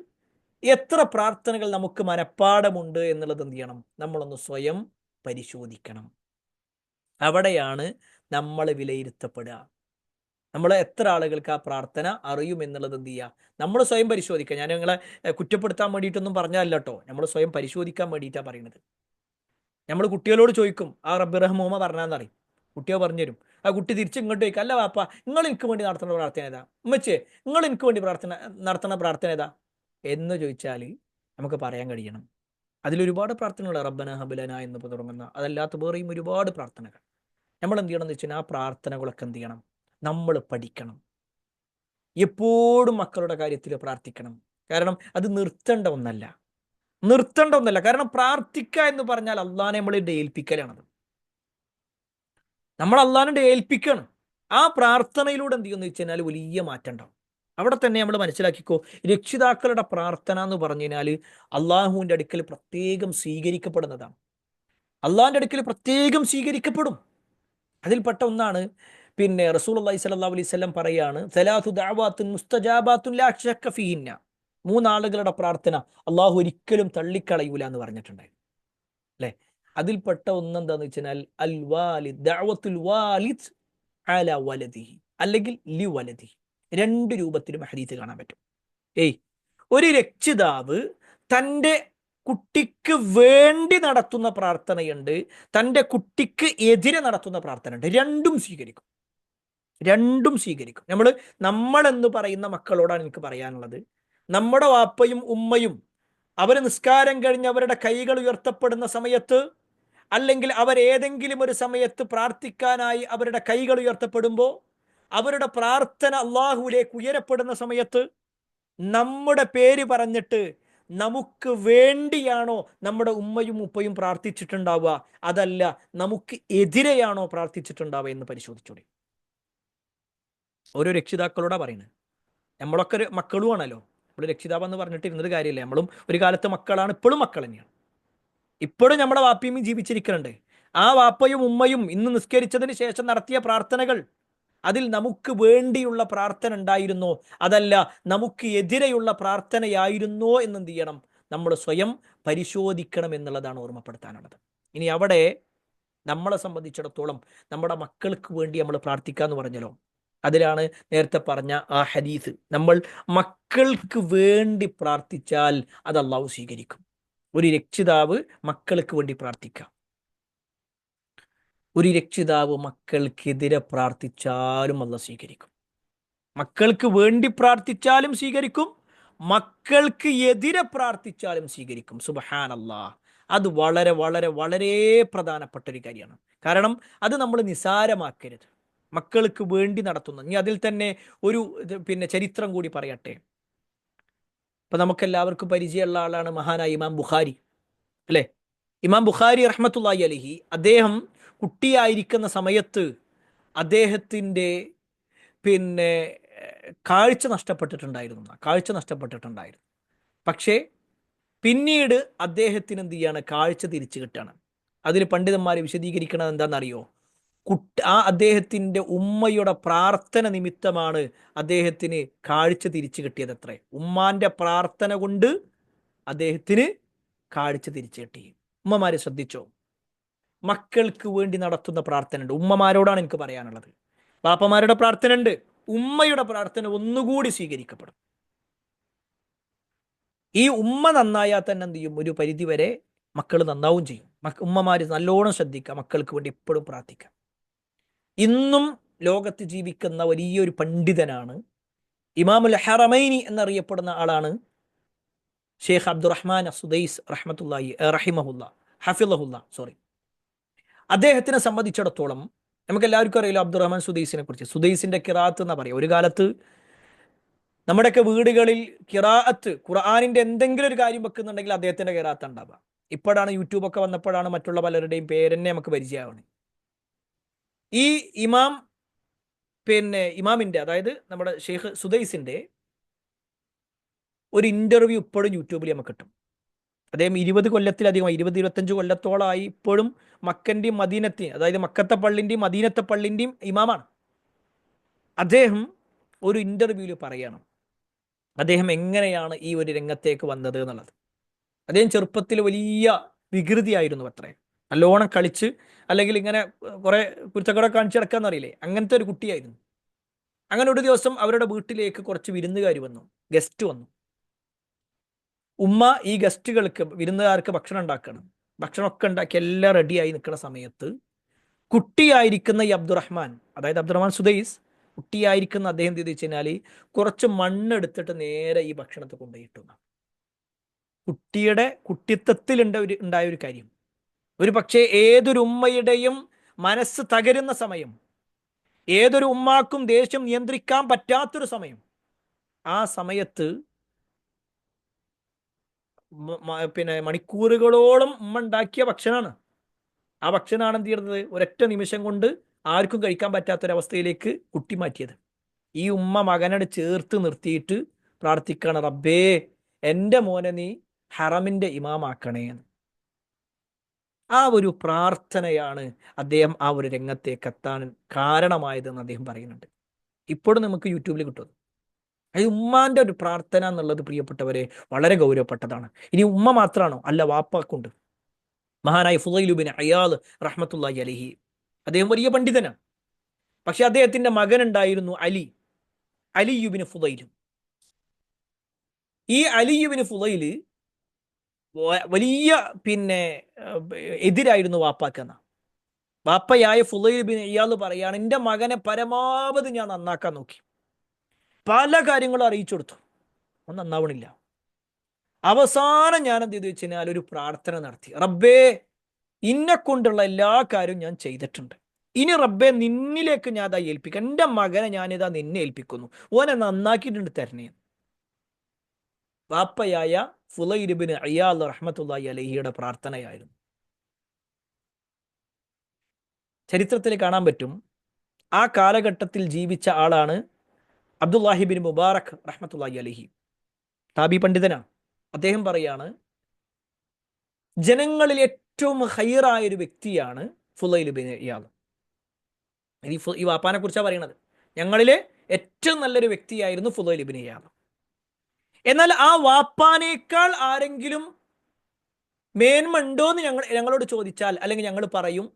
എത്ര പ്രാർത്ഥനകൾ നമുക്ക് മനഃപ്പാടമുണ്ട് എന്നുള്ളത് എന്ത് ചെയ്യണം? നമ്മളൊന്ന് സ്വയം പരിശോധിക്കണം. അവിടെയാണ് നമ്മൾ വിലയിരുത്തപ്പെടുക. നമ്മൾ എത്ര ആളുകൾക്ക് ആ പ്രാർത്ഥന അറിയും എന്നുള്ളത് എന്ത് ചെയ്യുക? നമ്മൾ സ്വയം പരിശോധിക്കുക. ഞാൻ നിങ്ങളെ കുറ്റപ്പെടുത്താൻ വേണ്ടിയിട്ടൊന്നും പറഞ്ഞല്ല കേട്ടോ, നമ്മൾ സ്വയം പരിശോധിക്കാൻ വേണ്ടിയിട്ടാണ് പറയുന്നത്. നമ്മൾ കുട്ടികളോട് ചോദിക്കും, ആ റബ്ബി റഹ്മൂമ പറഞ്ഞാന്നറിയും, കുട്ടിയോ പറഞ്ഞുതരും. ആ കുട്ടി തിരിച്ച് ഇങ്ങോട്ട് ചോദിക്കും, അല്ല വാപ്പ, നിങ്ങൾ എനിക്ക് വേണ്ടി നടത്തുന്ന പ്രാർത്ഥന ഏതാ? ഉമ്മച്ചേ, നിങ്ങൾ എനിക്ക് വേണ്ടി നടത്തുന്ന പ്രാർത്ഥന ഏതാ എന്ന് ചോദിച്ചാൽ നമുക്ക് പറയാൻ കഴിയണം. അതിലൊരുപാട് പ്രാർത്ഥനകൾ, റബ്ബന ഹബലന എന്ന് തുടങ്ങുന്ന, അതല്ലാത്ത വേറെയും ഒരുപാട് പ്രാർത്ഥനകൾ. നമ്മൾ എന്ത് ചെയ്യണം എന്ന് വെച്ചാൽ ആ പ്രാർത്ഥനകളൊക്കെ എന്ത് ചെയ്യണം? നമ്മൾ പഠിക്കണം. എപ്പോഴും മക്കളുടെ കാര്യത്തിൽ പ്രാർത്ഥിക്കണം. കാരണം അത് നിർത്തേണ്ട ഒന്നല്ല. കാരണം പ്രാർത്ഥിക്കുക എന്ന് പറഞ്ഞാൽ അള്ളാനെ നമ്മൾ ഏൽപ്പിക്കലാണത്. നമ്മൾ അള്ളാനെ ഏൽപ്പിക്കണം. ആ പ്രാർത്ഥനയിലൂടെ എന്ത് ചെയ്യുമെന്ന് വെച്ച് കഴിഞ്ഞാൽ വലിയ മാറ്റം ഉണ്ടാവും. അവിടെ തന്നെ നമ്മൾ മനസ്സിലാക്കിക്കോ, രക്ഷിതാക്കളുടെ പ്രാർത്ഥന എന്ന് പറഞ്ഞു കഴിഞ്ഞാൽ അള്ളാഹുവിൻ്റെ അടുക്കൽ പ്രത്യേകം സ്വീകരിക്കപ്പെടുന്നതാണ്. അള്ളാഹിൻ്റെ അടുക്കൽ പ്രത്യേകം സ്വീകരിക്കപ്പെടും. അതിൽപ്പെട്ട ഒന്നാണ്, പിന്നെ റസൂലുള്ളാഹി സ്വല്ലല്ലാഹു അലൈഹി വസല്ലം പറയാണ്, സലാത്തു ദഅവാത്തുൻ മുസ്തജാബാത്തുൻ ലാ ശക്ക ഫീഹിന്ന, 3 ആളുകളുടെ പ്രാർത്ഥന അള്ളാഹു ഒരിക്കലും തള്ളിക്കളയൂല എന്ന് പറഞ്ഞിട്ടുണ്ട്, അല്ലേ? അതിൽപ്പെട്ട ഒന്നെന്താന്ന് വെച്ചാൽ അൽ വാലിദ്, ദഅവത്തുൽ വാലിദ് അലാ വലദിഹി, അല്ലെങ്കിൽ ലി വലദിഹി. 2 രൂപത്തിലും ഹദീസ് കാണാൻ പറ്റും. ഒരു രക്ഷിതാവ് തൻ്റെ കുട്ടിക്ക് വേണ്ടി നടത്തുന്ന പ്രാർത്ഥനയുണ്ട്, തൻ്റെ കുട്ടിക്ക് എതിരെ നടത്തുന്ന പ്രാർത്ഥനയുണ്ട്. രണ്ടും സ്വീകരിക്കും. നമ്മളെന്ന് പറയുന്ന മക്കളോടാണ് എനിക്ക് പറയാനുള്ളത്. നമ്മുടെ വാപ്പയും ഉമ്മയും അവർ നിസ്കാരം കഴിഞ്ഞ് അവരുടെ കൈകൾ ഉയർത്തപ്പെടുന്ന സമയത്ത്, അല്ലെങ്കിൽ അവരേതെങ്കിലും ഒരു സമയത്ത് പ്രാർത്ഥിക്കാനായി അവരുടെ കൈകൾ ഉയർത്തപ്പെടുമ്പോൾ, അവരുടെ പ്രാർത്ഥന അള്ളാഹുവിലേക്ക് ഉയരപ്പെടുന്ന സമയത്ത് നമ്മുടെ പേര് പറഞ്ഞിട്ട് നമുക്ക് വേണ്ടിയാണോ നമ്മുടെ ഉമ്മയും ഉപ്പയും പ്രാർത്ഥിച്ചിട്ടുണ്ടാവുക, അതല്ല നമുക്ക് എതിരെയാണോ പ്രാർത്ഥിച്ചിട്ടുണ്ടാവുക എന്ന് പരിശോധിച്ചോളി. ഓരോ രക്ഷിതാക്കളോടാ പറയുന്നത്. നമ്മളൊക്കെ മക്കളുമാണല്ലോ. നമ്മൾ രക്ഷിതാവെന്ന് പറഞ്ഞിട്ട് ഇരുന്നൊരു കാര്യമില്ല. നമ്മളും ഒരു കാലത്തെ മക്കളാണ്, ഇപ്പോഴും മക്കൾ തന്നെയാണ്. ഇപ്പോഴും നമ്മുടെ വാപ്പയും ജീവിച്ചിരിക്കുന്നുണ്ട്. ആ വാപ്പയും ഉമ്മയും ഇന്ന് നിസ്കരിച്ചതിന് ശേഷം നടത്തിയ പ്രാർത്ഥനകൾ, അതിൽ നമുക്ക് വേണ്ടിയുള്ള പ്രാർത്ഥന ഉണ്ടായിരുന്നോ, അതല്ല നമുക്ക് എതിരെയുള്ള പ്രാർത്ഥനയായിരുന്നോ എന്നെന്ത് ചെയ്യണം? നമ്മൾ സ്വയം പരിശോധിക്കണം എന്നുള്ളതാണ് ഓർമ്മപ്പെടുത്താനുള്ളത്. ഇനി അവിടെ നമ്മളെ സംബന്ധിച്ചിടത്തോളം നമ്മുടെ മക്കൾക്ക് വേണ്ടി നമ്മൾ പ്രാർത്ഥിക്കുക എന്ന് പറഞ്ഞല്ലോ, അതിലാണ് നേരത്തെ പറഞ്ഞ ആ ഹദീസ്, നമ്മൾ മക്കൾക്ക് വേണ്ടി പ്രാർത്ഥിച്ചാൽ അത് അള്ളാഹു സ്വീകരിക്കും. ഒരു രക്ഷിതാവ് മക്കൾക്ക് വേണ്ടി പ്രാർത്ഥിക്കാം. ഒരു രക്ഷിതാവ് മക്കൾക്കെതിരെ പ്രാർത്ഥിച്ചാലും അള്ളാഹു സ്വീകരിക്കും. മക്കൾക്ക് വേണ്ടി പ്രാർത്ഥിച്ചാലും സ്വീകരിക്കും, മക്കൾക്ക് എതിരെ പ്രാർത്ഥിച്ചാലും സ്വീകരിക്കും. സുബ്ഹാനല്ലാഹ്. അത് വളരെ വളരെ വളരെ പ്രധാനപ്പെട്ട ഒരു കാര്യമാണ്. കാരണം അത് നമ്മൾ നിസാരമാക്കരുത്. മക്കൾക്ക് വേണ്ടി നടത്തുന്ന, ഇനി അതിൽ തന്നെ ഒരു പിന്നെ ചരിത്രം കൂടി പറയട്ടെ. ഇപ്പൊ നമുക്കെല്ലാവർക്കും പരിചയമുള്ള ആളാണ് മഹാനായ ഇമാം ബുഖാരി, അല്ലേ? ഇമാം ബുഖാരി റഹ്മത്തുള്ളാഹി അലൈഹി, അദ്ദേഹം കുട്ടിയായിരിക്കുന്ന സമയത്ത് അദ്ദേഹത്തിൻ്റെ പിന്നെ കാഴ്ച നഷ്ടപ്പെട്ടിട്ടുണ്ടായിരുന്നു. പക്ഷേ പിന്നീട് അദ്ദേഹത്തിന് എന്ത് ചെയ്യാണ്, കാഴ്ച തിരിച്ചു കിട്ടുകയാണ്. അതിൽ പണ്ഡിതന്മാർ വിശദീകരിക്കണത് എന്താണെന്നറിയോ? അദ്ദേഹത്തിൻ്റെ ഉമ്മയുടെ പ്രാർത്ഥന നിമിത്തമാണ് അദ്ദേഹത്തിന് കാഴ്ച തിരിച്ചു കിട്ടിയത്. അത്രേ, ഉമ്മാന്റെ പ്രാർത്ഥന കൊണ്ട് അദ്ദേഹത്തിന് കാഴ്ച തിരിച്ചു കിട്ടി. ഉമ്മമാരെ ശ്രദ്ധിച്ചോ, മക്കൾക്ക് വേണ്ടി നടത്തുന്ന പ്രാർത്ഥന ഉണ്ട്. ഉമ്മമാരോടാണ് എനിക്ക് പറയാനുള്ളത്. ബാപ്പമാരുടെ പ്രാർത്ഥന ഉണ്ട്, ഉമ്മയുടെ പ്രാർത്ഥന ഒന്നുകൂടി സ്വീകരിക്കപ്പെടും. ഈ ഉമ്മ നന്നായാൽ തന്നെ എന്ത് ചെയ്യും, ഒരു പരിധി വരെ മക്കൾ നന്നാവും ചെയ്യും. ഉമ്മമാര് നല്ലോണം ശ്രദ്ധിക്കുക, മക്കൾക്ക് വേണ്ടി എപ്പോഴും പ്രാർത്ഥിക്കുക. ഇന്നും ലോകത്ത് ജീവിക്കുന്ന വലിയൊരു പണ്ഡിതനാണ്, ഇമാമുൽ ഹറമൈനി എന്നറിയപ്പെടുന്ന ആളാണ് ഷെയ്ഖ് അബ്ദുറഹ്മാൻ സുദൈസ് റഹിമഹുല്ല. അദ്ദേഹത്തിനെ സംബന്ധിച്ചിടത്തോളം നമുക്ക് എല്ലാവർക്കും അറിയില്ല അബ്ദുറഹ്മാൻ സുദൈസിനെ കുറിച്ച്. സുദൈസിന്റെ കിറാത്ത് എന്നാ പറയുക. ഒരു കാലത്ത് നമ്മുടെയൊക്കെ വീടുകളിൽ കിറാഅത്ത്, ഖുർആനിന്റെ എന്തെങ്കിലും ഒരു കാര്യം വെക്കുന്നുണ്ടെങ്കിൽ അദ്ദേഹത്തിന്റെ കിറാത്ത് ഉണ്ടാവുക. ഇപ്പോഴാണ് യൂട്യൂബൊക്കെ വന്നപ്പോഴാണ് മറ്റുള്ള പലരുടെയും പേരെന്നെ നമുക്ക് പരിചയമാവുന്നത്. ഈ ഇമാമിന്റെ, അതായത് നമ്മുടെ ഷെയ്ഖ് സുദൈസിന്റെ ഒരു ഇന്റർവ്യൂ ഇപ്പോഴും യൂട്യൂബിൽ നമുക്ക് കിട്ടും. അദ്ദേഹം 20 കൊല്ലത്തിലധികമായി, 20-25 കൊല്ലത്തോളമായി ഇപ്പോഴും മക്കന്റെയും മദീനത്തെയും, അതായത് മക്കത്തെ പള്ളിന്റെയും മദീനത്തെ പള്ളിന്റെയും ഇമാമാണ്. അദ്ദേഹം ഒരു ഇന്റർവ്യൂവിൽ പറയണം അദ്ദേഹം എങ്ങനെയാണ് ഈ ഒരു രംഗത്തേക്ക് വന്നത് എന്നുള്ളത്. അദ്ദേഹം ചെറുപ്പത്തിൽ വലിയ വികൃതിയായിരുന്നു അത്രേ, നല്ലോണം കളിച്ച്, അല്ലെങ്കിൽ ഇങ്ങനെ കുറെ കുരുത്തക്കട കാണിച്ചു കിടക്കാന്ന് അറിയില്ലേ, അങ്ങനത്തെ ഒരു കുട്ടിയായിരുന്നു. അങ്ങനെ ഒരു ദിവസം അവരുടെ വീട്ടിലേക്ക് കുറച്ച് വിരുന്നുകാർ വന്നു, ഗസ്റ്റ് വന്നു. ഉമ്മ ഈ ഗസ്റ്റുകൾക്ക്, വിരുന്നുകാർക്ക് ഭക്ഷണം ഉണ്ടാക്കണം. ഭക്ഷണമൊക്കെ ഉണ്ടാക്കി എല്ലാം റെഡിയായി നിൽക്കുന്ന സമയത്ത് കുട്ടിയായിരിക്കുന്ന ഈ അബ്ദുറഹ്മാൻ, അതായത് അബ്ദുറഹ്മാൻ സുദൈസ്, കുട്ടിയായിരിക്കുന്ന അദ്ദേഹം എന്ത് വെച്ച് കഴിഞ്ഞാൽ കുറച്ച് മണ്ണെടുത്തിട്ട് നേരെ ഈ ഭക്ഷണത്തെ കൊണ്ടുപോയിട്ടു. കുട്ടിയുടെ കുട്ടിത്വത്തിൽ ഉണ്ടായ ഒരു കാര്യം. ഒരു പക്ഷേ ഏതൊരു ഉമ്മയുടെയും മനസ്സ് തകരുന്ന സമയം, ഏതൊരു ഉമ്മാക്കും ദേഷ്യം നിയന്ത്രിക്കാൻ പറ്റാത്തൊരു സമയം, ആ സമയത്ത് മണിക്കൂറുകളോളം ഉമ്മ ഉണ്ടാക്കിയ ഭക്ഷണമാണ്. ആ ഭക്ഷണമാണ് എന്ത് ചെയ്യുന്നത്, ഒരൊറ്റ നിമിഷം കൊണ്ട് ആർക്കും കഴിക്കാൻ പറ്റാത്തൊരവസ്ഥയിലേക്ക് കുട്ടി മാറ്റിയത്. ഈ ഉമ്മ മകനോട് ചേർത്ത് നിർത്തിയിട്ട് പ്രാർത്ഥിക്കണം, റബ്ബേ എൻ്റെ മോനെ നീ ഹറമിന്റെ ഇമാമാക്കണേ എന്ന്. ആ ഒരു പ്രാർത്ഥനയാണ് അദ്ദേഹം ആ ഒരു രംഗത്തേക്ക് എത്താൻ കാരണമായതെന്ന് അദ്ദേഹം പറയുന്നുണ്ട്. ഇപ്പോഴും നമുക്ക് യൂട്യൂബിൽ കിട്ടും. അത് ഉമ്മാന്റെ ഒരു പ്രാർത്ഥന എന്നുള്ളത് പ്രിയപ്പെട്ടവരെ വളരെ ഗൗരവപ്പെട്ടതാണ്. ഇനി ഉമ്മ മാത്രമാണോ? അല്ല, വാപ്പാക്കുണ്ട്. മഹാനായ ഫുളൈൽ ഇബ്നു അയാദ് റഹ്മത്തുള്ളാഹി അലൈഹി, അദ്ദേഹം വലിയ പണ്ഡിതനാണ്. പക്ഷെ അദ്ദേഹത്തിന്റെ മകൻ ഉണ്ടായിരുന്നു അലി ഇബ്നു ഫുളൈൽ. ഈ അലി ഇബ്നു ഫുളൈൽ വലിയ എതിരായിരുന്നു വാപ്പാക്കെന്ന. വാപ്പയായ ഫുളൈൽ ഇബ്നു അയാദ് പറയാണ്, എൻ്റെ മകനെ പരമാവധി ഞാൻ നന്നാക്കാൻ നോക്കി, പല കാര്യങ്ങളും അറിയിച്ചു കൊടുത്തു, ഒന്നും നന്നാവണില്ല. അവസാനം ഞാൻ എന്ത് ചെയ്തു വെച്ച് കഴിഞ്ഞാൽ ഒരു പ്രാർത്ഥന നടത്തി, റബ്ബേ ഇന്നെ കൊണ്ടുള്ള എല്ലാ കാര്യവും ഞാൻ ചെയ്തിട്ടുണ്ട്, ഇനി റബ്ബേ നിന്നിലേക്ക് ഞാൻ അതാ ഏൽപ്പിക്കാം, എൻ്റെ മകനെ ഞാനിതാ നിന്നെ ഏൽപ്പിക്കുന്നു, ഓനെ നന്നാക്കിയിട്ടുണ്ട് തരണേ. വാപ്പയായ ഫുളൈൽ ഇബ്നു അയാദ് റഹ്മത്തുള്ളാഹി അലൈഹിയുടെ പ്രാർത്ഥനയായിരുന്നു. ചരിത്രത്തിൽ കാണാൻ പറ്റും, ആ കാലഘട്ടത്തിൽ ജീവിച്ച ആളാണ് അബ്ദുല്ലാഹി ബിൻ മുബാറക് റഹ്മത്തുള്ളാഹി അലൈഹി, താബി പണ്ഡിതനാണ്. അദ്ദേഹം പറയാണ്, ജനങ്ങളിൽ ഏറ്റവും ഹൈറായ ഒരു വ്യക്തിയാണ് ഫുളൈൽ ഇബ്നു ഇയാദ്. ഈ വാപ്പാനെ കുറിച്ചാണ് പറയണത്. ഞങ്ങളിലെ ഏറ്റവും നല്ലൊരു വ്യക്തിയായിരുന്നു ഫുളൈൽ ഇബ്നു ഇയാദ്. എന്നാൽ ആ വാപ്പാനേക്കാൾ ആരെങ്കിലും മേന്മ ഉണ്ടോ എന്ന് ഞങ്ങളോട് ചോദിച്ചാൽ, അല്ലെങ്കിൽ ഞങ്ങൾ പറയും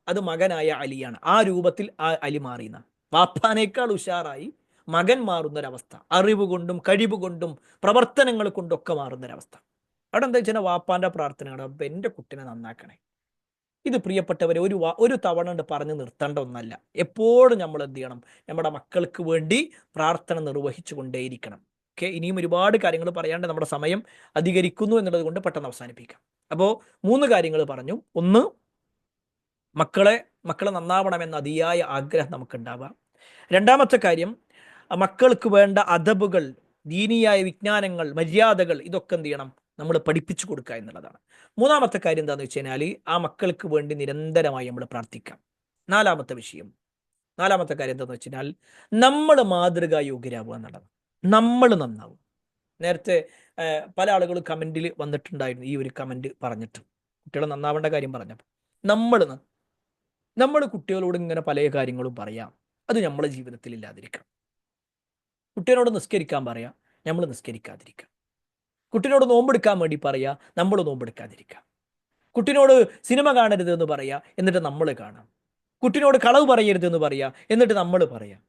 അത് മകനായ അലിയാണ്. ആ രൂപത്തിൽ ആ അലി മാറിയെന്ന. വാപ്പാനേക്കാൾ ഉഷാറായി മകൻ മാറുന്നൊരവസ്ഥ, അറിവ് കൊണ്ടും കഴിവ് കൊണ്ടും പ്രവർത്തനങ്ങൾ കൊണ്ടൊക്കെ മാറുന്നൊരവസ്ഥ. അവിടെ എന്താ വെച്ചാൽ വാപ്പാന്റെ പ്രാർത്ഥനയാണ്, അപ്പം എൻ്റെ കുട്ടിനെ നന്നാക്കണേ. ഇത് പ്രിയപ്പെട്ടവരെ ഒരു തവണ കൊണ്ട് പറഞ്ഞു നിർത്തേണ്ട ഒന്നല്ല. എപ്പോഴും നമ്മൾ എന്ത് ചെയ്യണം, നമ്മുടെ മക്കൾക്ക് വേണ്ടി പ്രാർത്ഥന നിർവഹിച്ചു കൊണ്ടേയിരിക്കണം. ഓക്കെ, ഇനിയും ഒരുപാട് കാര്യങ്ങൾ പറയാണ്ട് നമ്മുടെ സമയം അധികരിക്കുന്നു എന്നുള്ളത് കൊണ്ട് പെട്ടെന്ന് അവസാനിപ്പിക്കാം. അപ്പോൾ 3 കാര്യങ്ങൾ പറഞ്ഞു. ഒന്ന്, മക്കളെ മക്കൾ നന്നാവണമെന്ന അതിയായ ആഗ്രഹം നമുക്കുണ്ടാവാം. രണ്ടാമത്തെ കാര്യം, മക്കൾക്ക് വേണ്ട അദബുകൾ, ദീനിയായ വിജ്ഞാനങ്ങൾ, മര്യാദകൾ, ഇതൊക്കെ എന്ത് ചെയ്യണം, നമ്മൾ പഠിപ്പിച്ചു കൊടുക്കുക എന്നുള്ളതാണ്. മൂന്നാമത്തെ കാര്യം എന്താണെന്ന് വെച്ച് കഴിഞ്ഞാൽ ആ മക്കൾക്ക് വേണ്ടി നിരന്തരമായി നമ്മൾ പ്രാർത്ഥിക്കാം. നാലാമത്തെ കാര്യം എന്താണെന്ന് വെച്ച് കഴിഞ്ഞാൽ നമ്മൾ മാതൃകാ യോഗ്യരാകുക എന്നുള്ളതാണ്. നമ്മൾ നന്നാവും. നേരത്തെ പല ആളുകളും കമൻറ്റിൽ വന്നിട്ടുണ്ടായിരുന്നു ഈ ഒരു കമൻറ്റ് പറഞ്ഞിട്ട്, കുട്ടികൾ നന്നാവേണ്ട കാര്യം പറഞ്ഞപ്പോൾ. നമ്മൾ കുട്ടികളോട് ഇങ്ങനെ പല കാര്യങ്ങളും പറയാം, അത് നമ്മളെ ജീവിതത്തിൽ ഇല്ലാതിരിക്കാം. കുട്ടികളോട് നിസ്കരിക്കാൻ പറയാം, നമ്മൾ നിസ്കരിക്കാതിരിക്കാം. കുട്ടിനോട് നോമ്പെടുക്കാൻ വേണ്ടി പറയാ, നമ്മൾ നോമ്പെടുക്കാതിരിക്കാം. കുട്ടിനോട് സിനിമ കാണരുത് എന്ന് പറയാ, എന്നിട്ട് നമ്മൾ കാണാം. കുട്ടിനോട് കളവ് പറയരുത് എന്ന് പറയാ, എന്നിട്ട് നമ്മൾ പറയാം.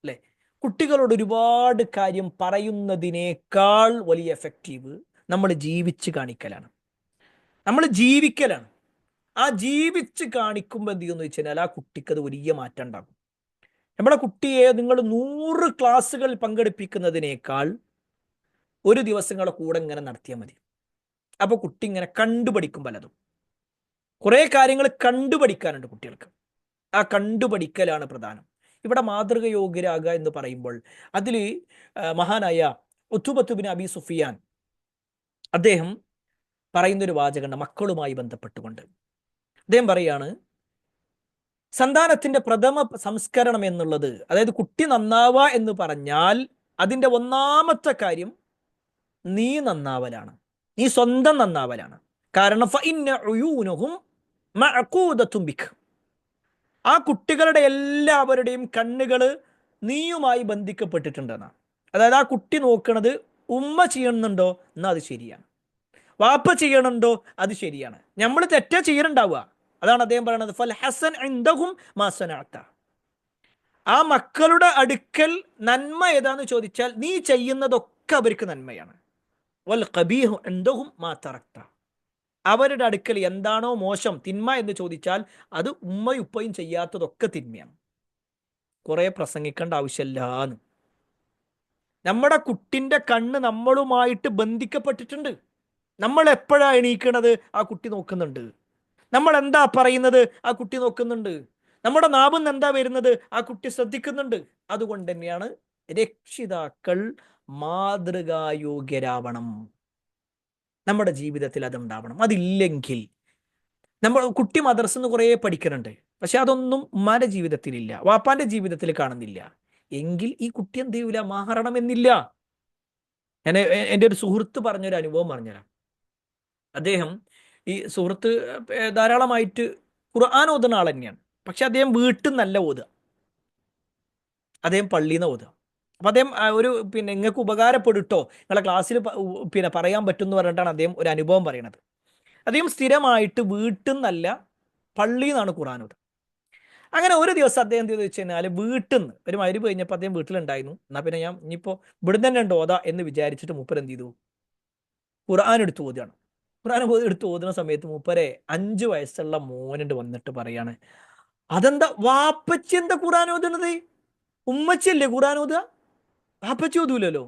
അല്ലേ? കുട്ടികളോട് ഒരുപാട് കാര്യം പറയുന്നതിനേക്കാൾ വലിയ എഫക്റ്റീവ് നമ്മൾ ജീവിച്ച് കാണിക്കലാണ്. നമ്മൾ ജീവിക്കലാണ്. ആ ജീവിച്ച് കാണിക്കുമ്പോൾ എന്ത് ചെയ്യുമെന്ന് വെച്ച് കഴിഞ്ഞാൽ ആ കുട്ടിക്ക് അത് വലിയ മാറ്റം ഉണ്ടാകും. നമ്മുടെ കുട്ടിയെ നിങ്ങൾ 100 ക്ലാസ്സുകൾ പങ്കെടുപ്പിക്കുന്നതിനേക്കാൾ ഒരു ദിവസങ്ങളെ കൂടെ ഇങ്ങനെ നടത്തിയാൽ മതി. അപ്പോൾ കുട്ടി ഇങ്ങനെ കണ്ടുപഠിക്കും. പലതും കുറേ കാര്യങ്ങൾ കണ്ടുപഠിക്കാനുണ്ട് കുട്ടികൾക്ക്. ആ കണ്ടുപഠിക്കലാണ് പ്രധാനം. ഇവിടെ മാതൃകയോഗ്യരാകുക എന്ന് പറയുമ്പോൾ അതിൽ മഹാനായ ഉത്ബത്ത് ബിൻ അബി സുഫിയാൻ അദ്ദേഹം പറയുന്നൊരു വാചകമുണ്ട് മക്കളുമായി ബന്ധപ്പെട്ടുകൊണ്ട്. അദ്ദേഹം പറയാണ്, സന്താനത്തിന്റെ പ്രഥമ സംസ്കരണം എന്നുള്ളത്, അതായത് കുട്ടി നന്നാവുക എന്ന് പറഞ്ഞാൽ അതിൻ്റെ ഒന്നാമത്തെ കാര്യം നീ നന്നാവലാണ്, നീ സ്വന്തം നന്നാവലാണ്. കാരണം ആ കുട്ടികളുടെ എല്ലാവരുടെയും കണ്ണുകൾ നീയുമായി ബന്ധിക്കപ്പെട്ടിട്ടുണ്ടെന്നാണ്. അതായത് ആ കുട്ടി നോക്കണത് ഉമ്മ ചെയ്യണമെന്നുണ്ടോ എന്നാൽ അത് ശരിയാണ്, വാപ്പ ചെയ്യണുണ്ടോ അത് ശരിയാണ്. നമ്മൾ തെറ്റാ ചെയ്യണുണ്ടാവുക. അതാണ് അദ്ദേഹം പറയുന്നത്, ഫൽ ഹസൻ ഇൻദഹും മാ സനഅത. ആ മക്കളുടെ അടുക്കൽ നന്മ ഏതാന്ന് ചോദിച്ചാൽ നീ ചെയ്യുന്നതൊക്കെ അവർക്ക് നന്മയാണ്. വൽ ഖബീഹു ഇൻദഹും മാ തറക്ത. അവരുടെ അടുക്കൽ എന്താണോ മോശം, തിന്മ എന്ന് ചോദിച്ചാൽ അത് ഉമ്മയും ഉപ്പയും ചെയ്യാത്തതൊക്കെ തിന്മയാണ്. കുറെ പ്രസംഗിക്കേണ്ട ആവശ്യമില്ലാന്ന്. നമ്മുടെ കുട്ടിൻ്റെ കണ്ണ് നമ്മളുമായിട്ട് ബന്ധിക്കപ്പെട്ടിട്ടുണ്ട്. നമ്മൾ എപ്പോഴാണ് എണീക്കണത് ആ കുട്ടി നോക്കുന്നുണ്ട്. നമ്മൾ എന്താ പറയുന്നത് ആ കുട്ടി നോക്കുന്നുണ്ട്. നമ്മുടെ നാവിൽ എന്താ വരുന്നത് ആ കുട്ടി ശ്രദ്ധിക്കുന്നുണ്ട്. അതുകൊണ്ട് തന്നെയാണ് രക്ഷിതാക്കൾ മാതൃകായോഗ്യരാവണം. നമ്മുടെ ജീവിതത്തിൽ അതുണ്ടാവണം. അതില്ലെങ്കിൽ നമ്മൾ കുട്ടി മദ്രസന്ന് കുറേ പഠിക്കുന്നുണ്ട്, പക്ഷെ അതൊന്നും ഉമ്മാന്റെ ജീവിതത്തിലില്ല, വാപ്പാന്റെ ജീവിതത്തിൽ കാണുന്നില്ല. എങ്കിൽ ഈ കുട്ടി എന്ത് ചെയ്യൂല, മാറണമെന്നില്ല. ഞാൻ എൻ്റെ ഒരു സുഹൃത്ത് പറഞ്ഞൊരു അനുഭവം പറഞ്ഞുതരാം. അദ്ദേഹം, ഈ സുഹൃത്ത് ധാരാളമായിട്ട് ഖുർആൻ ഓതുന്ന ആൾ തന്നെയാണ്. പക്ഷെ അദ്ദേഹം വീട്ടിൽ നിന്നല്ല ഓതുക, അദ്ദേഹം പള്ളിയിൽ നിന്ന് ഓതുക. അപ്പം അദ്ദേഹം ഒരു നിങ്ങൾക്ക് ഉപകാരപ്പെടുട്ടോ, നിങ്ങളെ ക്ലാസ്സിൽ പറയാൻ പറ്റും എന്ന് പറഞ്ഞിട്ടാണ് അദ്ദേഹം ഒരു അനുഭവം പറയണത്. അദ്ദേഹം സ്ഥിരമായിട്ട് വീട്ടിൽ നിന്നല്ല പള്ളിയിൽ നിന്നാണ് ഖുർആൻ ഓതുക. അങ്ങനെ ഒരു ദിവസം അദ്ദേഹം എന്ത് ചെയ്തു വെച്ച് കഴിഞ്ഞാൽ വീട്ടിൽ നിന്ന് ഒരു മഗ്‌രിബ് കഴിഞ്ഞപ്പോൾ അദ്ദേഹം വീട്ടിലുണ്ടായിരുന്നു. എന്നാൽ പിന്നെ ഞാൻ ഇനിയിപ്പോൾ ഇവിടുന്ന് തന്നെ ഉണ്ട് ഓതാ എന്ന് വിചാരിച്ചിട്ട് മൂപ്പർ എന്ത് ചെയ്തു, ഖുർആൻ എടുത്ത് ഓതുകയാണ്. ഖുർആൻ എടുത്ത് ഓതുന്ന സമയത്ത് മൂപ്പരെ 5 വയസ്സുള്ള മോനുണ്ട് വന്നിട്ട് പറയാണ്, അതെന്താ വാപ്പച്ചി എന്താ ഖുർആൻ ഓതുന്നത്, ഉമ്മച്ചിയല്ലേ ഖുർആൻ ഓതുക, വാപ്പച്ചി ഓതൂലല്ലോ,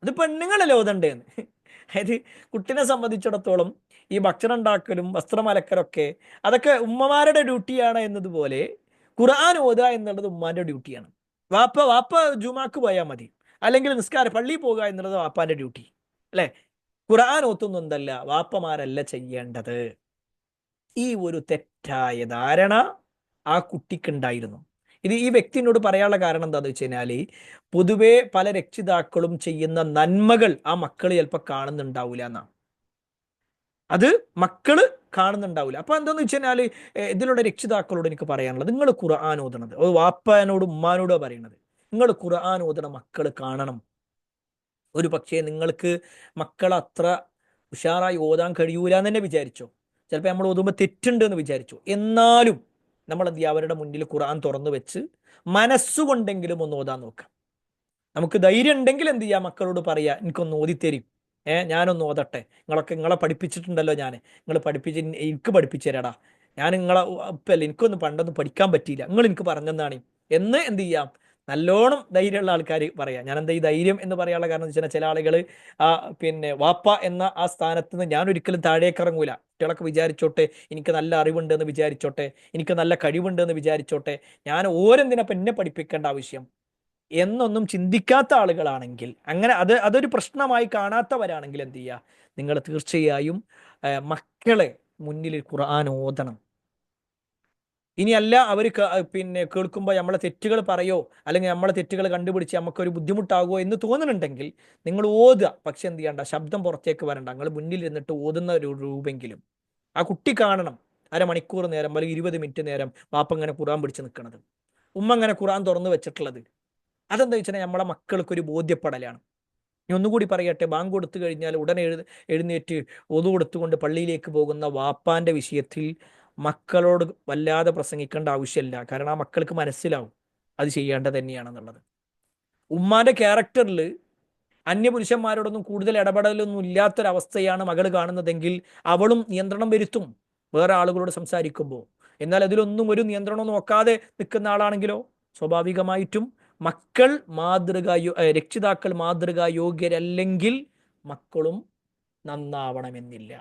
അത് പെണ്ണുങ്ങളല്ലേ ഓതണ്ടേന്ന്. അതായത് കുട്ടിനെ സംബന്ധിച്ചിടത്തോളം ഈ ഭക്ഷണം ഉണ്ടാക്കലും വസ്ത്രം അലക്കലൊക്കെ അതൊക്കെ ഉമ്മമാരുടെ ഡ്യൂട്ടിയാണ് എന്നതുപോലെ ഖുർആൻ ഓതുക എന്നുള്ളത് ഉമ്മാന്റെ ഡ്യൂട്ടിയാണ്. വാപ്പ ജുമാക്ക് പോയാൽ മതി, അല്ലെങ്കിൽ നിസ്കാരം പള്ളിയിൽ പോകുക എന്നുള്ളത് വാപ്പാന്റെ ഡ്യൂട്ടി അല്ലേ. ഖുർആൻ ഓത്തുന്നു എന്തല്ല, വാപ്പമാരല്ല ചെയ്യേണ്ടത്. ഈ ഒരു തെറ്റായ ധാരണ ആ കുട്ടിക്കുണ്ടായിരുന്നു. ഈ വ്യക്തിനോട് പറയാനുള്ള കാരണം എന്താണെന്ന് വെച്ച് കഴിഞ്ഞാൽ പൊതുവെ പല രക്ഷിതാക്കളും ചെയ്യുന്ന നന്മകൾ ആ മക്കൾ ചിലപ്പോൾ കാണുന്നുണ്ടാവില്ല എന്നാണ്. അത് മക്കള് കാണുന്നുണ്ടാവില്ല. അപ്പൊ എന്താന്ന് വെച്ച് കഴിഞ്ഞാൽ ഇതിലുള്ള രക്ഷിതാക്കളോട് എനിക്ക് പറയാനുള്ളത്, നിങ്ങൾ ഖുർആൻ ഓതണത് വാപ്പാനോടും ഉമ്മാനോടോ പറയണത്, നിങ്ങൾ ഖുർആൻ ഓതണ മക്കൾ കാണണം. ഒരു പക്ഷേ നിങ്ങൾക്ക് മക്കൾ അത്ര ഉഷാറായി ഓതാൻ കഴിയൂല എന്ന് തന്നെ വിചാരിച്ചോ, ചിലപ്പോൾ നമ്മൾ ഓതുമ്പോൾ തെറ്റുണ്ട് എന്ന് വിചാരിച്ചു, എന്നാലും നമ്മൾ എന്ത് ചെയ്യുക, അവരുടെ മുന്നിൽ ഖുർആൻ തുറന്നു വെച്ച് മനസ്സുകൊണ്ടെങ്കിലും ഒന്ന് ഓതാൻ നോക്കാം. നമുക്ക് ധൈര്യം ഉണ്ടെങ്കിൽ എന്ത് ചെയ്യുക, മക്കളോട് പറയുക, എനിക്കൊന്ന് ഓതിത്തരും, ഞാനൊന്ന് ഓതട്ടെ, നിങ്ങളെ പഠിപ്പിച്ചിട്ടുണ്ടല്ലോ, നിങ്ങൾ പഠിപ്പിച്ച് എനിക്ക് പഠിപ്പിച്ചു തരാടാ, ഞാൻ നിങ്ങളെ ഉപ്പല്ലേ, എനിക്കൊന്നും പണ്ടൊന്നും പഠിക്കാൻ പറ്റിയില്ല, നിങ്ങൾ എനിക്ക് പറഞ്ഞെന്നാണ് എന്ന് എന്ത് ചെയ്യാം, നല്ലോണം ധൈര്യമുള്ള ആൾക്കാർ പറയാം. ഞാൻ എന്താ ഈ ധൈര്യം എന്ന് പറയാനുള്ള കാരണം എന്ന് വെച്ചാൽ ചില ആളുകൾ ആ പിന്നെ വാപ്പ എന്ന ആ സ്ഥാനത്ത് നിന്ന് ഞാൻ ഒരിക്കലും താഴേക്ക് ഇറങ്ങൂല, കുട്ടികളൊക്കെ വിചാരിച്ചോട്ടെ എനിക്ക് നല്ല അറിവുണ്ട് എന്ന് വിചാരിച്ചോട്ടെ, എനിക്ക് നല്ല കഴിവുണ്ട് എന്ന് വിചാരിച്ചോട്ടെ, ഞാൻ ഓരെന്തിനപ്പം എന്നെ പഠിപ്പിക്കേണ്ട ആവശ്യം എന്നൊന്നും ചിന്തിക്കാത്ത ആളുകളാണെങ്കിൽ, അങ്ങനെ അതൊരു പ്രശ്നമായി കാണാത്തവരാണെങ്കിൽ എന്ത് ചെയ്യുക, നിങ്ങൾ തീർച്ചയായും മക്കളെ മുന്നിൽ ഖുർആൻ ഓതണം. ഇനിയല്ല അവർ പിന്നെ കേൾക്കുമ്പോൾ നമ്മളെ തെറ്റുകൾ പറയോ അല്ലെങ്കിൽ നമ്മളെ തെറ്റുകൾ കണ്ടുപിടിച്ച് നമുക്കൊരു ബുദ്ധിമുട്ടാകുമോ എന്ന് തോന്നുന്നുണ്ടെങ്കിൽ നിങ്ങൾ ഓതുക. പക്ഷെ എന്ത് ചെയ്യണ്ട, ശബ്ദം പുറത്തേക്ക് വരണ്ട. നിങ്ങൾ മുന്നിൽ ഇരുന്നിട്ട് ഓതുന്ന ഒരു രൂപെങ്കിലും ആ കുട്ടി കാണണം. അരമണിക്കൂർ നേരം അല്ലെങ്കിൽ 20 മിനിറ്റ് നേരം വാപ്പ ഇങ്ങനെ ഖുർആൻ പിടിച്ച് നിൽക്കുന്നത്, ഉമ്മ ഇങ്ങനെ ഖുർആൻ തുറന്നു വെച്ചിട്ടുള്ളത്. അതെന്താ വെച്ചാൽ നമ്മളെ മക്കൾക്കൊരു ബോധ്യപ്പെടലാണ്. ഇനി ഒന്നുകൂടി പറയട്ടെ, ബാങ്ക് കൊടുത്തു കഴിഞ്ഞാൽ ഉടനെ എഴുന്നേറ്റ് ഒതു കൊടുത്തുകൊണ്ട് പള്ളിയിലേക്ക് പോകുന്ന വാപ്പാന്റെ വിഷയത്തിൽ മക്കളോട് വല്ലാതെ പ്രസംഗിക്കേണ്ട ആവശ്യമില്ല. കാരണം ആ മക്കൾക്ക് മനസ്സിലാവും അത് ചെയ്യേണ്ടത് തന്നെയാണെന്നുള്ളത്. ഉമ്മാന്റെ ക്യാരക്ടറിൽ അന്യപുരുഷന്മാരോടൊന്നും കൂടുതൽ ഇടപെടലൊന്നും ഇല്ലാത്തൊരവസ്ഥയാണ് മകൾ കാണുന്നതെങ്കിൽ അവളും നിയന്ത്രണം വരുത്തും വേറെ ആളുകളോട് സംസാരിക്കുമ്പോൾ. എന്നാൽ അതിലൊന്നും ഒരു നിയന്ത്രണം നോക്കാതെ നിൽക്കുന്ന ആളാണെങ്കിലോ സ്വാഭാവികമായിട്ടും മക്കൾ രക്ഷിതാക്കൾ മാതൃകാ യോഗ്യരല്ലെങ്കിൽ മക്കളും നന്നാവണമെന്നില്ല.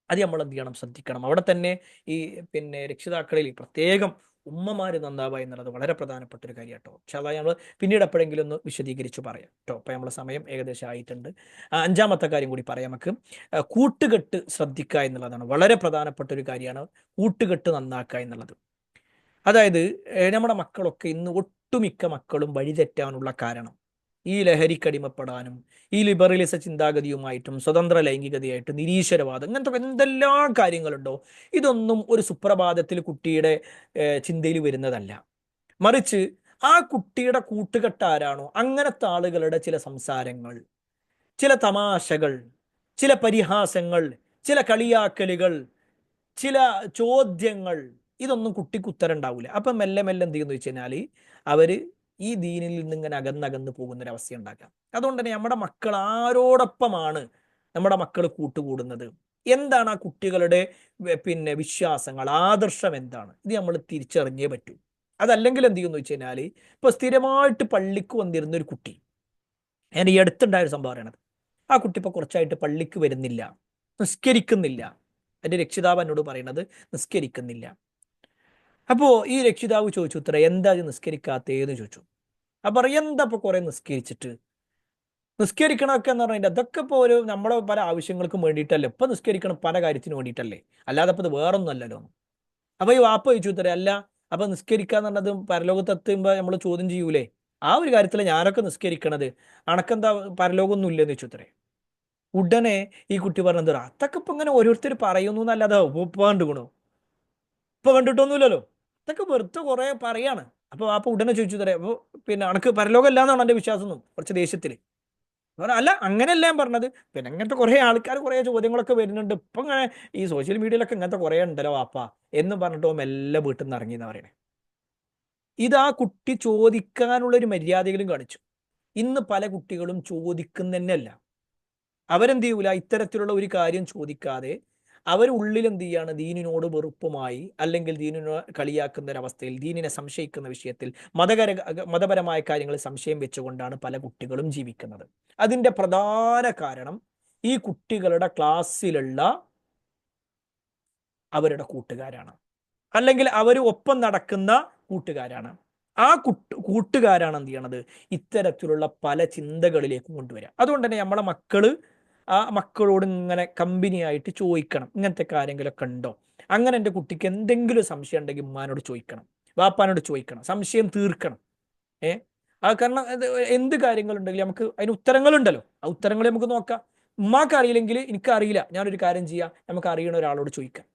അത് നമ്മൾ എന്ത് ചെയ്യണം, ശ്രദ്ധിക്കണം. അവിടെ തന്നെ ഈ പിന്നെ രക്ഷിതാക്കളിൽ പ്രത്യേകം ഉമ്മമാര് നന്നാവുക എന്നുള്ളത് വളരെ പ്രധാനപ്പെട്ട ഒരു കാര്യം കേട്ടോ. പക്ഷെ അതായത് നമ്മൾ പിന്നീട് എപ്പോഴെങ്കിലും ഒന്ന് വിശദീകരിച്ച് പറയാം കേട്ടോ. അപ്പൊ നമ്മളെ സമയം ഏകദേശം ആയിട്ടുണ്ട്. അഞ്ചാമത്തെ കാര്യം കൂടി പറയാം നമുക്ക്. കൂട്ടുകെട്ട് ശ്രദ്ധിക്കുക എന്നുള്ളതാണ് വളരെ പ്രധാനപ്പെട്ട ഒരു കാര്യമാണ്. കൂട്ടുകെട്ട് നന്നാക്കുക എന്നുള്ളത്. അതായത് നമ്മുടെ മക്കളൊക്കെ ഇന്ന് ഒട്ടുമിക്ക മക്കളും വഴിതെറ്റാനുള്ള കാരണം ഈ ലഹരിക്കടിമപ്പെടാനും ഈ ലിബറലിസ ചിന്താഗതിയുമായിട്ടും സ്വതന്ത്ര ലൈംഗികതയായിട്ടും നിരീശ്വരവാദം ഇങ്ങനത്തെ എന്തെല്ലാം കാര്യങ്ങളുണ്ടോ, ഇതൊന്നും ഒരു സുപ്രഭാതത്തിൽ കുട്ടിയുടെ ചിന്തയിൽ വരുന്നതല്ല. മറിച്ച് ആ കുട്ടിയുടെ കൂട്ടുകെട്ടാരാണോ അങ്ങനത്തെ ആളുകളുടെ ചില സംസാരങ്ങൾ, ചില തമാശകൾ, ചില പരിഹാസങ്ങൾ, ചില കളിയാക്കലുകൾ, ചില ചോദ്യങ്ങൾ, ഇതൊന്നും കുട്ടിക്ക് ഉത്തരം ഉണ്ടാവില്ല. അപ്പം മെല്ലെ മെല്ലെ എന്ത് ചെയ്യുന്നു വെച്ച് കഴിഞ്ഞാൽ അവര് ഈ ദീനിൽ നിന്ന് ഇങ്ങനെ അകന്നകന്ന് പോകുന്നൊരവസ്ഥ ഉണ്ടാക്കാം. അതുകൊണ്ട് തന്നെ നമ്മുടെ മക്കൾ ആരോടൊപ്പമാണ് നമ്മുടെ മക്കൾ കൂട്ടുകൂടുന്നത്, എന്താണ് ആ കുട്ടികളുടെ പിന്നെ വിശ്വാസങ്ങൾ, ആദർശം എന്താണ്, ഇത് നമ്മൾ തിരിച്ചറിഞ്ഞേ പറ്റൂ. അതല്ലെങ്കിൽ എന്ത് ചെയ്യുന്നു വെച്ച് കഴിഞ്ഞാൽ ഇപ്പൊ സ്ഥിരമായിട്ട് പള്ളിക്ക് വന്നിരുന്ന ഒരു കുട്ടി, ഞാൻ ഈ അടുത്തുണ്ടായ ഒരു സംഭവം പറയണത്, ആ കുട്ടി ഇപ്പൊ കുറച്ചായിട്ട് പള്ളിക്ക് വരുന്നില്ല, നിസ്കരിക്കുന്നില്ല. എൻ്റെ രക്ഷിതാവ് എന്നോട് പറയുന്നത് നിസ്കരിക്കുന്നില്ല. അപ്പോ ഈ രക്ഷിതാവ് ചോദിച്ചു, ഉത്തര എന്താ നിസ്കരിക്കാത്തേന്ന് ചോദിച്ചു. അപ്പൊ എന്താ ഇപ്പൊ കുറെ നിസ്കരിച്ചിട്ട്, നിസ്കരിക്കണമൊക്കെ എന്ന് പറഞ്ഞാൽ അതൊക്കെ ഇപ്പോൾ ഒരു നമ്മുടെ പല ആവശ്യങ്ങൾക്കും വേണ്ടിയിട്ടല്ലേ ഇപ്പൊ നിസ്കരിക്കണം, പല കാര്യത്തിന് വേണ്ടിയിട്ടല്ലേ, അല്ലാതെ ഇപ്പൊ ഇത് വേറൊന്നും അല്ലല്ലോ. അപ്പൊ ഈ വാപ്പ ചോദിച്ചു, ഉത്തര അല്ല അപ്പൊ നിസ്കരിക്കാന്ന് പറഞ്ഞത് പരലോകത്തെത്തുമ്പോ നമ്മൾ ചോദ്യം ചെയ്യൂലേ, ആ ഒരു കാര്യത്തിൽ ഞാനൊക്കെ നിസ്കരിക്കണത്, അണക്കെന്താ പരലോകമൊന്നും ഇല്ലെന്ന് വെച്ചു ഉത്തരേ. ഉടനെ ഈ കുട്ടി പറഞ്ഞത്, അതൊക്കെ ഇപ്പൊ ഇങ്ങനെ ഓരോരുത്തർ പറയുന്നു എന്നല്ലാതെ ഉപ്പ കണ്ടുകണോ, ഇപ്പൊ കണ്ടിട്ടൊന്നുമില്ലല്ലോ, അതൊക്കെ വെറുതെ കുറെ പറയാണ്. അപ്പൊ വാപ്പ ഉടനെ ചോദിച്ചു തരാം, അപ്പൊ പിന്നെ അനക്ക് പരലോകം ഇല്ലാന്നാണ് എന്റെ വിശ്വാസം എന്നും കുറച്ച് ദേഷ്യത്തില് അല്ല അങ്ങനെയല്ല ഞാൻ പറഞ്ഞത്. പിന്നെ ഇങ്ങനത്തെ കുറെ ആൾക്കാർ കുറെ ചോദ്യങ്ങളൊക്കെ വരുന്നുണ്ട് ഇപ്പൊ ഇങ്ങനെ ഈ സോഷ്യൽ മീഡിയയിലൊക്കെ ഇങ്ങനത്തെ കുറെ ഉണ്ടല്ലോ വാപ്പ എന്ന് പറഞ്ഞിട്ടോ മെല്ലെ വീട്ടിൽ നിന്ന് ഇറങ്ങി എന്നാ പറയണേ. ഇത് ആ കുട്ടി ചോദിക്കാനുള്ള ഒരു മര്യാദകളും കാണിച്ചു. ഇന്ന് പല കുട്ടികളും ചോദിക്കുന്നതന്നെയല്ല, അവരെന്ത് ചെയ്യൂല, ഇത്തരത്തിലുള്ള ഒരു കാര്യം ചോദിക്കാതെ അവർ ഉള്ളിൽ എന്ത് ചെയ്യാണ്, ദീനിനോട് വെറുപ്പുമായി അല്ലെങ്കിൽ ദീനിനെ കളിയാക്കുന്ന ഒരവസ്ഥയിൽ, ദീനിനെ സംശയിക്കുന്ന വിഷയത്തിൽ, മതപരമായ കാര്യങ്ങളിൽ സംശയം വെച്ചുകൊണ്ടാണ് പല കുട്ടികളും ജീവിക്കുന്നത്. അതിൻ്റെ പ്രധാന കാരണം ഈ കുട്ടികളുടെ ക്ലാസ്സിലുള്ള അവരുടെ കൂട്ടുകാരാണ്, അല്ലെങ്കിൽ അവർ ഒപ്പം നടക്കുന്ന കൂട്ടുകാരാണ്. ആ കൂട്ടുകാരാണ് എന്ത് ചെയ്യണത്, ഇത്തരത്തിലുള്ള പല ചിന്തകളിലേക്കും കൊണ്ടുവരിക. അതുകൊണ്ട് തന്നെ നമ്മളെ മക്കള് ആ മക്കളോട് ഇങ്ങനെ കമ്പനിയായിട്ട് ചോദിക്കണം, ഇങ്ങനത്തെ കാര്യങ്ങളൊക്കെ ഉണ്ടോ, അങ്ങനെ എൻ്റെ കുട്ടിക്ക് എന്തെങ്കിലും സംശയം ഉണ്ടെങ്കിൽ ഉമ്മാനോട് ചോദിക്കണം, വാപ്പാനോട് ചോദിക്കണം, സംശയം തീർക്കണം. ഏ ആ കാരണം എന്ത് കാര്യങ്ങളുണ്ടെങ്കിലും നമുക്ക് അതിന് ഉത്തരങ്ങളുണ്ടല്ലോ, ആ ഉത്തരങ്ങൾ നമുക്ക് നോക്കാം. ഉമ്മാക്ക് അറിയില്ലെങ്കിൽ എനിക്ക് അറിയില്ല, ഞാനൊരു കാര്യം ചെയ്യാം, നമുക്ക് അറിയണ ഒരാളോട് ചോദിക്കാം.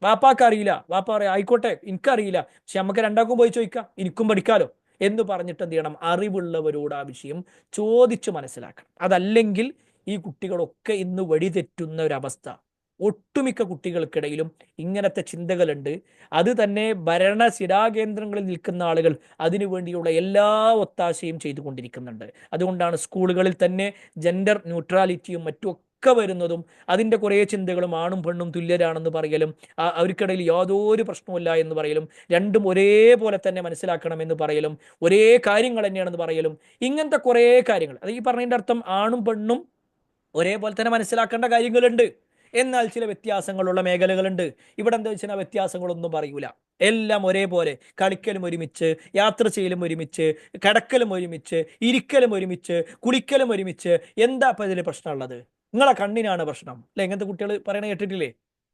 വാപ്പാക്ക് അറിയില്ല, വാപ്പ പറയാം ആയിക്കോട്ടെ എനിക്കറിയില്ല, പക്ഷെ നമുക്ക് രണ്ടാക്കും പോയി ചോദിക്കാം, എനിക്കും പഠിക്കാലോ എന്ന് പറഞ്ഞിട്ട് എന്ത് ചെയ്യണം, അറിവുള്ളവരോട് ആ വിഷയം ചോദിച്ചു മനസ്സിലാക്കണം. അതല്ലെങ്കിൽ ഈ കുട്ടികളൊക്കെ ഇന്ന് വഴിതെറ്റുന്ന ഒരവസ്ഥ ഒട്ടുമിക്ക കുട്ടികൾക്കിടയിലും ഇങ്ങനത്തെ ചിന്തകളുണ്ട്. അത് തന്നെ ഭരണസിരാകേന്ദ്രങ്ങളിൽ നിൽക്കുന്ന ആളുകൾ അതിനു വേണ്ടിയുള്ള എല്ലാ ഒത്താശയും ചെയ്തുകൊണ്ടിരിക്കുന്നുണ്ട്. അതുകൊണ്ടാണ് സ്കൂളുകളിൽ തന്നെ ജെൻഡർ ന്യൂട്രാലിറ്റിയും മറ്റും ഒക്കെ വരുന്നതും അതിൻ്റെ കുറേ ചിന്തകളും ആണും പെണ്ണും തുല്യരാണെന്ന് പറയലും, അവർക്കിടയിൽ യാതൊരു പ്രശ്നവുമില്ല എന്ന് പറയലും, രണ്ടും ഒരേപോലെ തന്നെ മനസ്സിലാക്കണമെന്ന് പറയലും, ഒരേ കാര്യങ്ങൾ തന്നെയാണെന്ന് പറയലും, ഇങ്ങനത്തെ കുറേ കാര്യങ്ങൾ. അത് ഈ പറഞ്ഞതിൻ്റെ അർത്ഥം ആണും പെണ്ണും ഒരേപോലെ തന്നെ മനസ്സിലാക്കേണ്ട കാര്യങ്ങളുണ്ട്, എന്നാൽ ചില വ്യത്യാസങ്ങളുള്ള മേഖലകളുണ്ട്. ഇവിടെ എന്താ വെച്ചാൽ വ്യത്യാസങ്ങളൊന്നും പറയൂല. എല്ലാം ഒരേപോലെ, കളിക്കലും ഒരുമിച്ച്, യാത്ര ചെയ്യലും ഒരുമിച്ച്, കിടക്കലും ഒരുമിച്ച്, ഇരിക്കലും ഒരുമിച്ച്, കുളിക്കലും ഒരുമിച്ച്. എന്താ ഇപ്പം ഇതിൽ പ്രശ്നമുള്ളത്? നിങ്ങളെ കണ്ണിനാണ് പ്രശ്നം അല്ലെ? ഇങ്ങനത്തെ കുട്ടികൾ പറയണ കേട്ടിട്ടില്ലേ?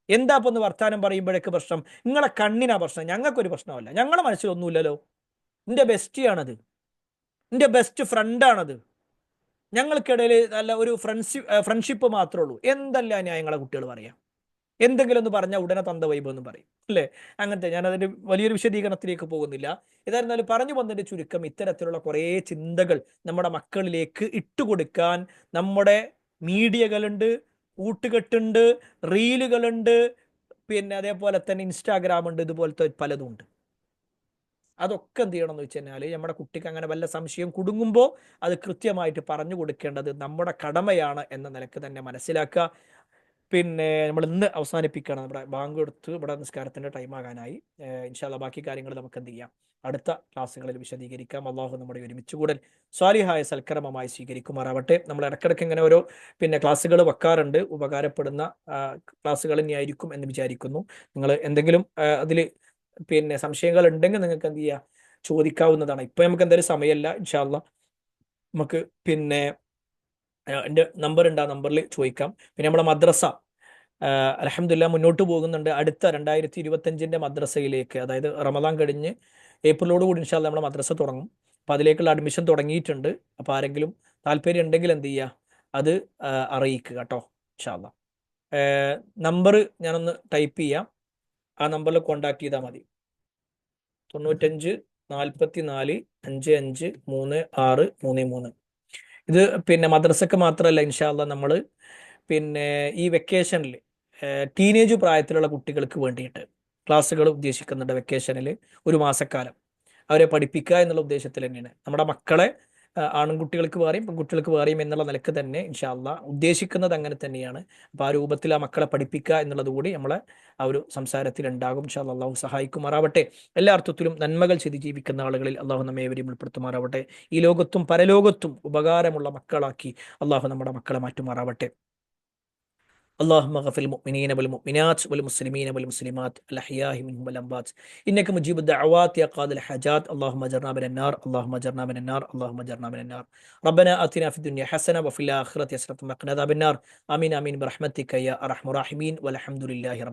എന്താ ഇപ്പൊ ഒന്ന് വർത്താനം പറയുമ്പോഴേക്ക് പ്രശ്നം? നിങ്ങളെ കണ്ണിനാ പ്രശ്നം, ഞങ്ങൾക്കൊരു പ്രശ്നമല്ല, ഞങ്ങളുടെ മനസ്സിലൊന്നുമില്ലല്ലോ. എൻ്റെ ബെസ്റ്റിയാണത്, എൻ്റെ ബെസ്റ്റ് ഫ്രണ്ടാണത്, ഞങ്ങൾക്കിടയിൽ നല്ല ഒരു ഫ്രണ്ട്ഷിപ്പ് മാത്രമേ ഉള്ളൂ. എന്തല്ല ന്യായങ്ങളെ കുട്ടികൾ പറയാം? എന്തെങ്കിലും ഒന്ന് പറഞ്ഞാൽ ഉടനെ തന്ത വൈബ് എന്ന് പറയും അല്ലേ? അങ്ങനത്തെ, ഞാനതിൻ്റെ വലിയൊരു വിശദീകരണത്തിലേക്ക് പോകുന്നില്ല. ഏതായിരുന്നാലും പറഞ്ഞു വന്നതിൻ്റെ ചുരുക്കം, ഇത്തരത്തിലുള്ള കുറേ ചിന്തകൾ നമ്മുടെ മക്കളിലേക്ക് ഇട്ടുകൊടുക്കാൻ നമ്മുടെ മീഡിയകളുണ്ട്, കൂട്ടുകെട്ടുണ്ട്, റീലുകളുണ്ട്, പിന്നെ അതേപോലെ തന്നെ ഇൻസ്റ്റാഗ്രാം ഉണ്ട്, ഇതുപോലത്തെ പലതും ഉണ്ട്. അതൊക്കെ എന്ത് ചെയ്യണം എന്ന് വെച്ച് കഴിഞ്ഞാൽ, നമ്മുടെ കുട്ടിക്ക് അങ്ങനെ വല്ല സംശയം കുടുങ്ങുമ്പോൾ അത് കൃത്യമായിട്ട് പറഞ്ഞു കൊടുക്കേണ്ടത് നമ്മുടെ കടമയാണ് എന്ന നിലക്ക് തന്നെ മനസ്സിലാക്കുക. പിന്നെ നമ്മൾ ഇന്ന് അവസാനിപ്പിക്കുകയാണ്. നമ്മുടെ ബാങ്ക് എടുത്ത് ഇവിടെ നിസ്കാരത്തിൻ്റെ ടൈം ആകാനായി. ഇൻഷാ അല്ലാഹ് ബാക്കി കാര്യങ്ങൾ നമുക്ക് എന്ത് ചെയ്യാം, അടുത്ത ക്ലാസ്സുകളിൽ വിശദീകരിക്കാം. അള്ളാഹു നമ്മുടെ ഒരുമിച്ച് കൂടൽ സ്വാലിഹായ സൽക്കരമമായി സ്വീകരിക്കുമാറാവട്ടെ. നമ്മൾ ഇടയ്ക്കിടയ്ക്ക് ഇങ്ങനെ ഓരോ ക്ലാസ്സുകൾ വെക്കാറുണ്ട്, ഉപകാരപ്പെടുന്ന ക്ലാസ്സുകൾ തന്നെയായിരിക്കും എന്ന് വിചാരിക്കുന്നു. നിങ്ങൾ എന്തെങ്കിലും അതിൽ സംശയങ്ങൾ ഉണ്ടെങ്കിൽ നിങ്ങൾക്ക് എന്ത് ചെയ്യുക, ചോദിക്കാവുന്നതാണ്. ഇപ്പൊ നമുക്ക് എന്തായാലും സമയമല്ല. ഇൻഷാ അല്ലാഹ് നമുക്ക് എൻ്റെ നമ്പർ ഉണ്ട്, ആ നമ്പറിൽ ചോദിക്കാം. പിന്നെ നമ്മുടെ മദ്രസ അൽഹംദുലില്ലാഹ് മുന്നോട്ട് പോകുന്നുണ്ട്. അടുത്ത 2025 മദ്രസയിലേക്ക്, അതായത് റമദാൻ കഴിഞ്ഞ് ഏപ്രിലോട് കൂടി ഇൻഷാ അല്ലാഹ് നമ്മുടെ മദ്രസ തുടങ്ങും. അപ്പോൾ അതിലേക്കുള്ള അഡ്മിഷൻ തുടങ്ങിയിട്ടുണ്ട്. അപ്പോൾ ആരെങ്കിലും താല്പര്യം ഉണ്ടെങ്കിൽ എന്ത് ചെയ്യുക, അത് അറിയിക്കുക കേട്ടോ. ഇൻഷാ അല്ലാഹ് നമ്പർ ഞാനൊന്ന് ടൈപ്പ് ചെയ്യാം, ആ നമ്പറിൽ കോൺടാക്ട് ചെയ്താൽ മതി. 95 44 55 36 33. ഇത് മദ്രസക്ക് മാത്രമല്ല, ഇൻഷാ അല്ലാഹ് നമ്മൾ ഈ വെക്കേഷനിൽ ടീനേജ് പ്രായത്തിലുള്ള കുട്ടികൾക്ക് വേണ്ടിയിട്ട് ക്ലാസ്സുകൾ ഉദ്ദേശിക്കുന്നുണ്ട്. വെക്കേഷനിൽ ഒരു മാസക്കാലം അവരെ പഠിപ്പിക്കുക എന്നുള്ള ഉദ്ദേശത്തിൽ തന്നെയാണ്. നമ്മുടെ മക്കളെ ആൺകുട്ടികൾക്ക് വേറെയും പെൺകുട്ടികൾക്ക് വേറെയും എന്നുള്ള നിലക്ക് തന്നെ ഇൻഷാ അല്ലാഹ് ഉദ്ദേശിക്കുന്നത് അങ്ങനെ തന്നെയാണ്. അപ്പോൾ ആ രൂപത്തിൽ ആ മക്കളെ പഠിപ്പിക്കുക എന്നുള്ളത് കൂടി നമ്മളെ ആ ഒരു സംസാരത്തിൽ ഉണ്ടാകും. ഇൻഷാ അല്ലാഹ് അള്ളാഹു സഹായിക്കുമാറാവട്ടെ. എല്ലാ അർത്ഥത്തിലും നന്മകൾ ചെയ്ത് ജീവിക്കുന്ന ആളുകളിൽ അള്ളാഹു നമ്മെ ഏവരെയും ഉൾപ്പെടുത്തുമാറാവട്ടെ. ഈ ലോകത്തും പരലോകത്തും ഉപകാരമുള്ള മക്കളാക്കി അള്ളാഹു നമ്മുടെ മക്കളെ മാറ്റുമാറാവട്ടെ. اللهم اغفر للمؤمنين والمؤمنات والمسلمين والمسلمات الأحياء منهم والأموات إنك مجيب الدعوات يا قاضي الحاجات. اللهم اجرنا من النار، اللهم اجرنا من النار، اللهم اجرنا من النار. ربنا آتنا في الدنيا حسنة وفي الآخرة حسنة وقنا عذاب النار. آمين آمين برحمتك يا أرحم الراحمين، والحمد لله رب